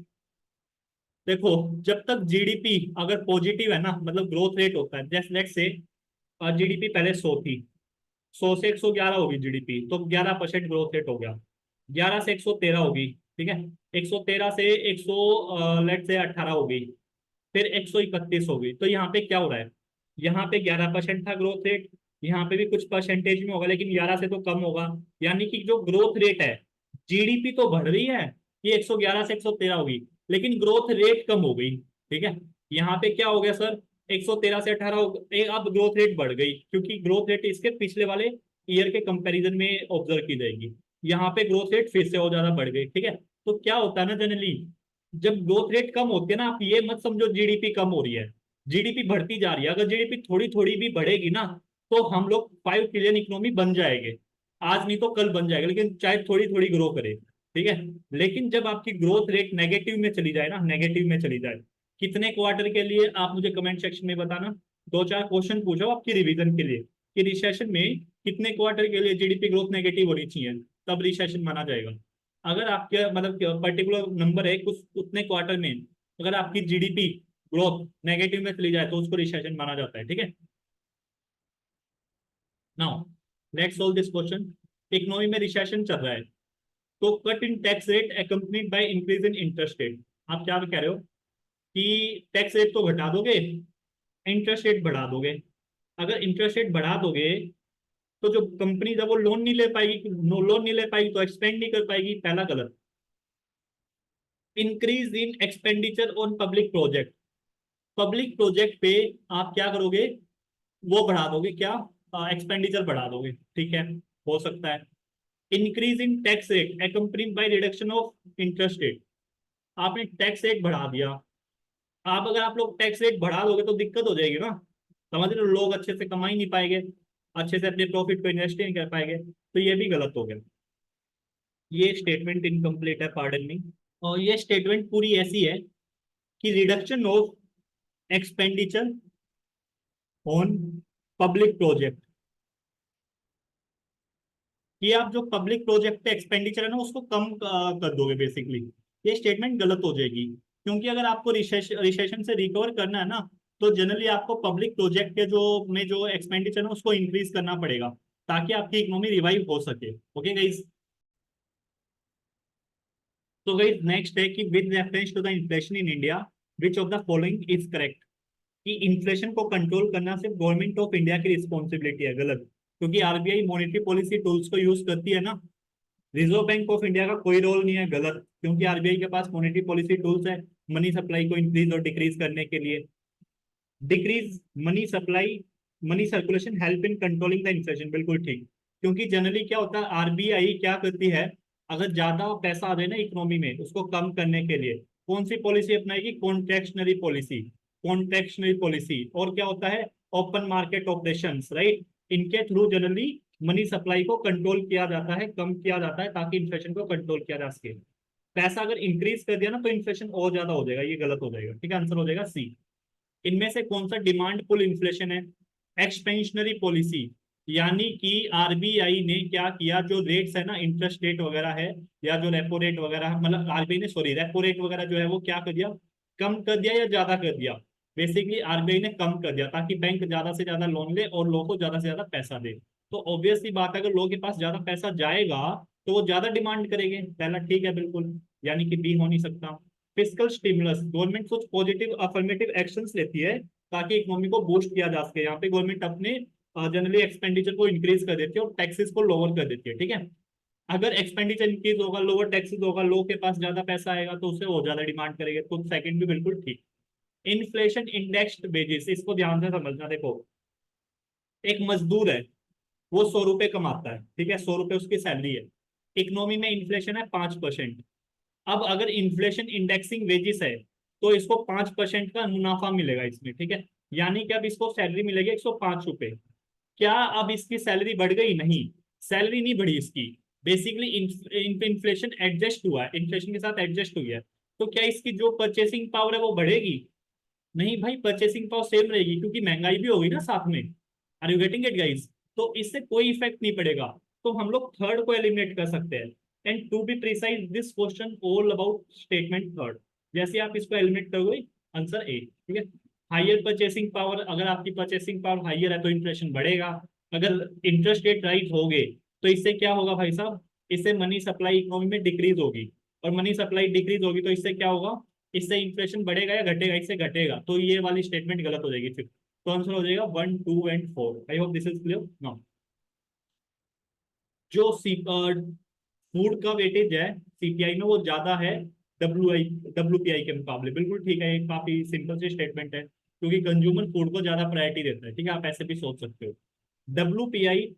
देखो, जब तक जीडीपी अगर पॉजिटिव है ना, मतलब ग्रोथ रेट होता है, जैसे लेट्स से जीडीपी पहले 100 थी, 100 से 111 होगी जीडीपी, तो 11% ग्रोथ रेट हो गया। 11 से 113 होगी। ठीक है। 113 से 100 लेट से 18 हो गई, फिर 131 हो गई। तो यहाँ पे क्या हो रहा है? यहाँ पे 11% था ग्रोथ रेट, यहाँ पे भी कुछ परसेंटेज में होगा, लेकिन 11 से तो कम होगा। यानी कि जो ग्रोथ रेट है, जीडीपी तो बढ़ रही है, ये 111 से 113 होगी, लेकिन ग्रोथ रेट कम हो गई। ठीक है। यहाँ पे क्या हो गया सर, 113 से 18 अब ग्रोथ रेट बढ़ गई, क्योंकि ग्रोथ रेट इसके पिछले वाले ईयर के कंपैरिजन में ऑब्जर्व की जाएगी। यहाँ पे ग्रोथ रेट फिर से और ज्यादा बढ़ गई। ठीक है। तो क्या होता है ना, जनरली जब ग्रोथ रेट कम होती है ना, आप ये मत समझो जीडीपी कम हो रही है, जीडीपी बढ़ती जा रही है। अगर जीडीपी थोड़ी थोड़ी भी बढ़ेगी ना, तो हम लोग 5 ट्रिलियन इकोनॉमी बन जाएंगे। आज नहीं तो कल बन जाएगा, लेकिन चाहे थोड़ी थोड़ी ग्रो करे। ठीक है। लेकिन जब आपकी ग्रोथ रेट नेगेटिव में चली जाए ना, नेगेटिव में चली जाए, कितने क्वार्टर के लिए आप मुझे कमेंट सेक्शन में बताना। दो चार क्वेश्चन पूछो आपकी रिवीजन के लिए कि रिसेशन में कितने क्वार्टर के लिए जीडीपी ग्रोथ नेगेटिव होनी चाहिए, तब रिसेशन माना जाएगा। अगर आपके मतलब पर्टिकुलर नंबर है कुछ, उतने क्वार्टर में अगर आपकी जीडीपी ग्रोथ नेगेटिव में चली जाए, तो उसको रिसेशन माना जाता है। ठीक है। Now let's solve this question. Economy में रिसेशन चल रहा है, तो cut in tax rate accompanied by increase in interest rate. आप क्या कह रहे हो कि टैक्स रेट तो घटा दोगे, इंटरेस्ट रेट बढ़ा दोगे। अगर इंटरेस्ट रेट बढ़ा दोगे, तो जो कंपनी जब वो लोन नहीं ले पाएगी, लोन नहीं ले पाएगी तो एक्सपेंड नहीं कर पाएगी। पहला गलत। Increase in expenditure on public project, public project पे आप क्या करोगे, वो बढ़ा दोगे, क्या एक्सपेंडिचर बढ़ा दोगे। ठीक है, हो सकता है। Increase in tax rate accompanied by reduction of interest rate, आपने टैक्स रेट बढ़ा दिया। अगर आप लोग टैक्स रेट बढ़ा दोगे तो दिक्कत हो जाएगी ना, समझ रहे हो, लोग अच्छे से कमा ही नहीं पाएंगे, अच्छे से अपने प्रॉफिट को इन्वेस्ट नहीं कर पाएंगे, तो ये भी गलत हो गया। ये स्टेटमेंट इनकम्प्लीट है, पार्डन मी। और ये स्टेटमेंट पूरी ऐसी है कि reduction of expenditure on public project, कि आप जो पब्लिक प्रोजेक्ट पे एक्सपेंडिचर है ना, उसको कम कर दोगे बेसिकली। ये स्टेटमेंट गलत हो जाएगी, क्योंकि अगर आपको रिसेशन से रिकवर करना है ना, तो जनरली आपको पब्लिक प्रोजेक्ट के जो में जो एक्सपेंडिचर है उसको इंक्रीज करना पड़ेगा, ताकि आपकी इकोनॉमी रिवाइव हो सके। Okay guys. तो गाइस नेक्स्ट है कि with reference to the inflation in India, which of the following is correct? कि इन्फ्लेशन को कंट्रोल करना सिर्फ गवर्नमेंट ऑफ इंडिया की रिस्पॉन्सिबिलिटी है। गलत, क्योंकि आरबीआई मॉनेटरी पॉलिसी टूल्स को यूज करती है ना, रिजर्व बैंक ऑफ इंडिया का कोई रोल नहीं है। गलत, क्योंकि आरबीआई के पास मॉनेटरी पॉलिसी टूल्स है मनी सप्लाई को इंक्रीज और डिक्रीज करने के लिए। Decrease money supply, money circulation help in controlling the inflation, बिल्कुल ठीक। क्योंकि जनरली क्या होता है, आरबीआई क्या करती है, अगर ज्यादा पैसा आ जाए ना इकोनॉमी में, उसको कम करने के लिए कौन सी पॉलिसी अपनाएगी? Contractionary policy. कॉन्ट्रैक्शनरी पॉलिसी, और क्या होता है, ओपन मार्केट ऑपरेशंस, राइट। इनके थ्रू जनरली मनी सप्लाई को कंट्रोल किया जाता है, कम किया जाता है, ताकि इन्फ्लेशन को कंट्रोल किया जा सके। पैसा अगर इंक्रीज कर दिया ना, तो इन्फ्लेशन और ज्यादा हो जाएगा, ये गलत हो जाएगा। ठीक है, आंसर हो जाएगा सी। इनमें से कौन सा डिमांड पुल इन्फ्लेशन है? एक्सपेंशनरी पॉलिसी, यानी कि आरबीआई ने क्या किया, जो रेट्स है ना, इंटरेस्ट रेट वगैरह है, या जो रेपो रेट वगैरह है, मतलब आरबीआई ने, सॉरी, रेपो रेट वगैरह जो है वो क्या कर दिया, कम कर दिया या ज्यादा कर दिया? बेसिकली आरबीआई ने कम कर दिया, ताकि बैंक ज्यादा से ज्यादा लोन ले और लोगों को ज्यादा से ज्यादा पैसा दे। तो ऑब्वियसली बात है, अगर लोगों के पास ज्यादा पैसा जाएगा, तो वो ज्यादा डिमांड करेंगे, पहला ठीक है बिल्कुल, यानी कि बी हो नहीं सकता। फिस्कल स्टिमुलस, गवर्नमेंट कुछ पॉजिटिव अफर्मेटिव एक्शंस लेती है ताकि इकोनॉमी को बूस्ट किया जा सके। यहाँ पे गवर्नमेंट अपने जनरली एक्सपेंडिचर को इंक्रीज कर देती है और टैक्सेस को लोअर कर देती है, ठीक है। अगर एक्सपेंडिचर इंक्रीज होगा, लोअर टैक्सेस होगा, लोग के पास ज्यादा पैसा आएगा तो उससे वो ज्यादा डिमांड करेंगे, तो सेकंड भी बिल्कुल ठीक। इन्फ्लेशन इंडेक्स्ड वेजेस, इसको ध्यान से समझना। देखो, एक मजदूर है, वो 100 रुपए कमाता है, ठीक है, 100 रुपए उसकी सैलरी है। इकोनॉमी में इन्फ्लेशन है 5%। अब अगर इन्फ्लेशन इंडेक्सिंग वेजेस है तो इसको 5% का मुनाफा मिलेगा इसमें, ठीक है। यानी कि अब इसको सैलरी मिलेगी 105 रुपए। क्या अब इसकी सैलरी बढ़ गई? नहीं, सैलरी नहीं बढ़ी इसकी। बेसिकली इन्फ्लेशन एडजस्ट हुआ है, इन्फ्लेशन के साथ एडजस्ट हुई है। तो क्या इसकी जो परचेसिंग पावर है वो बढ़ेगी? नहीं भाई, परचेसिंग पावर सेम रहेगी, क्योंकि महंगाई भी होगी ना साथ में। Are you getting it guys? तो इससे कोई इफेक्ट नहीं पड़ेगा। तो हम लोग थर्ड को एलिमिनेट कर सकते हैं। And to be precise, this question all about statement third. जैसे आप इसको एलिमिनेट करोगे, आंसर ए, ठीक है। हाइयर परचेसिंग पावर, अगर आपकी परचेसिंग पावर हाइयर है तो इन्फ्लेशन बढ़ेगा। अगर इंटरेस्ट रेट राइज हो गए तो इससे क्या होगा भाई साहब? इससे मनी सप्लाई इकोनॉमी में डिक्रीज होगी, और मनी सप्लाई डिक्रीज होगी तो इससे क्या होगा? इससे इन्फ्लेशन बढ़ेगा या घटेगा? इससे घटेगा, तो ये वाली स्टेटमेंट गलत हो जाएगी फिर। तो आंसर हो जाएगा 1, 2 and 4। I hope this is clear now. जो फूड का वेटेज है सीपीआई में, वो ज्यादा है डब्ल्यूपीआई के मुकाबले। बिल्कुल ठीक है, ये काफी सिंपल सी स्टेटमेंट है, क्योंकि कंज्यूमर फूड को ज्यादा प्रायोरिटी देता है, ठीक है, आप ऐसे भी सोच सकते हो। डब्ल्यूपीआई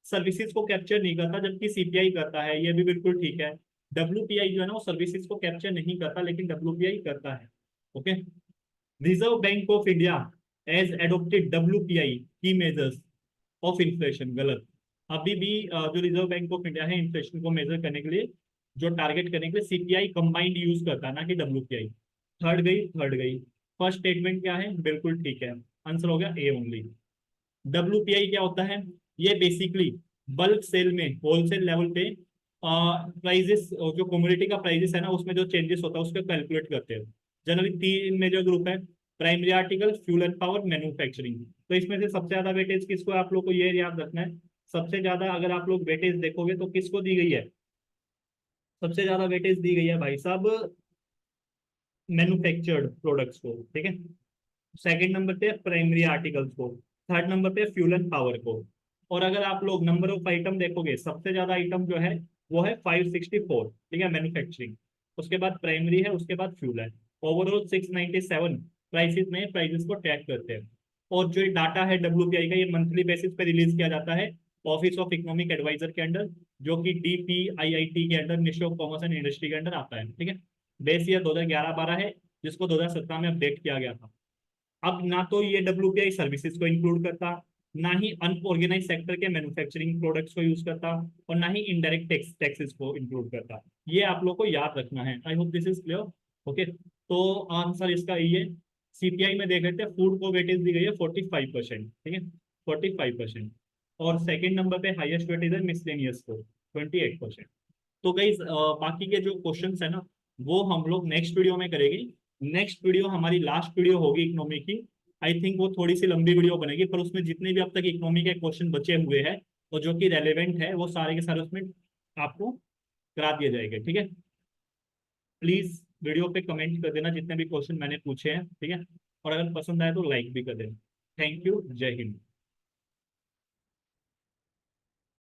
सर्विसेज को कैप्चर नहीं करता, जबकि सीपीआई करता है, ये भी बिल्कुल ठीक है। डब्ल्यूपीआई जो है ना, वो सर्विसेज को कैप्चर नहीं करता, लेकिन डब्ल्यूपीआई करता है। Okay. Reserve Bank of India as adopted WPI की मेजर्स ऑफ इन्फ्लेशन, गलत। अभी भी जो रिजर्व बैंक ऑफ इंडिया है इन्फ्लेशन को मेजर करने के लिए, जो टारगेट करने के लिए सीपीआई कंबाइंड यूज करता है, ना कि डब्ल्यूपीआई। थर्ड गई, थर्ड गई। फर्स्ट स्टेटमेंट क्या है? बिल्कुल ठीक है, आंसर हो गया ए ओनली। डब्ल्यूपीआई क्या होता है? ये बेसिकली बल्क सेल में होलसेल लेवल पे प्राइजेस, जो कमोडिटी का प्राइजेस है ना, उसमें जो चेंजेस होता है उसको कैलकुलेट करते हैं। जनरली 3 मेजर ग्रुप है: primary article, fuel and power, manufacturing. तो इसमें से सबसे ज्यादा वेटेज किसको, आप लोग को ये याद रखना है। सबसे ज्यादा अगर आप लोग वेटेज देखोगे तो किसको दी गई है? सबसे ज्यादा वेटेज दी गई है भाई साहब मैन्युफैक्चर्ड प्रोडक्ट्स को, ठीक है। सेकंड नंबर पे प्राइमरी आर्टिकल्स को, थर्ड नंबर पे फ्यूल एंड पावर को। और अगर आप लोग नंबर ऑफ आइटम देखोगे, सबसे ज्यादा आइटम जो है वो है 564, ठीक है, मैन्युफैक्चरिंग। उसके बाद प्राइमरी है, उसके बाद फ्यूल है। ओवरऑल 697 प्राइसेस में प्राइसेस को ट्रैक करते हैं। और जो डाटा है डब्ल्यूपीआई का, ये मंथली बेसिस पे रिलीज किया जाता है ऑफिस ऑफ इकोनॉमिक एडवाइजर के अंडर, जो कि डीपीआईआईटी के under, ministry of commerce and industry के अंडर आता है, ठीक है। बेस ईयर 2011-12 है, जिसको 2017 में अपडेट किया गया था। अब ना तो ये डब्ल्यूपीआई सर्विसेज को इंक्लूड करता, ना ही अनऑर्गेनाइज सेक्टर के मैन्युफैक्चरिंग प्रोडक्ट्स को यूज करता, और ना ही इनडायरेक्ट टैक्सेस को इंक्लूड करता। ये आप लोग को याद रखना है। I hope this is clear. Okay, तो आंसर इसका ये। सीपीआई में देख लेते हैं, फूड को वेटेज दी गई है 45%, ठीक है, 45%। और सेकेंड नंबर पे हाईएस्ट वेटेज है मिसलेनियस को, 28%। तो गाइस, बाकी के जो क्वेश्चंस है ना, वो हम लोग नेक्स्ट वीडियो में करेंगे। नेक्स्ट वीडियो हमारी लास्ट वीडियो होगी इकोनॉमी की। आई थिंक वो थोड़ी सी लंबी वीडियो बनेगी, पर उसमें जितने भी अब तक इकोनॉमी के क्वेश्चन बचे हुए हैं और जो कि रेलेवेंट है, वो सारे के सारे उसमें आपको करा दिए जाएंगे, ठीक है। प्लीज वीडियो पे कमेंट कर देना जितने भी क्वेश्चन मैंने पूछे हैं, ठीक है। और अगर पसंद आए तो लाइक भी कर देना। थैंक यू, जय हिंद।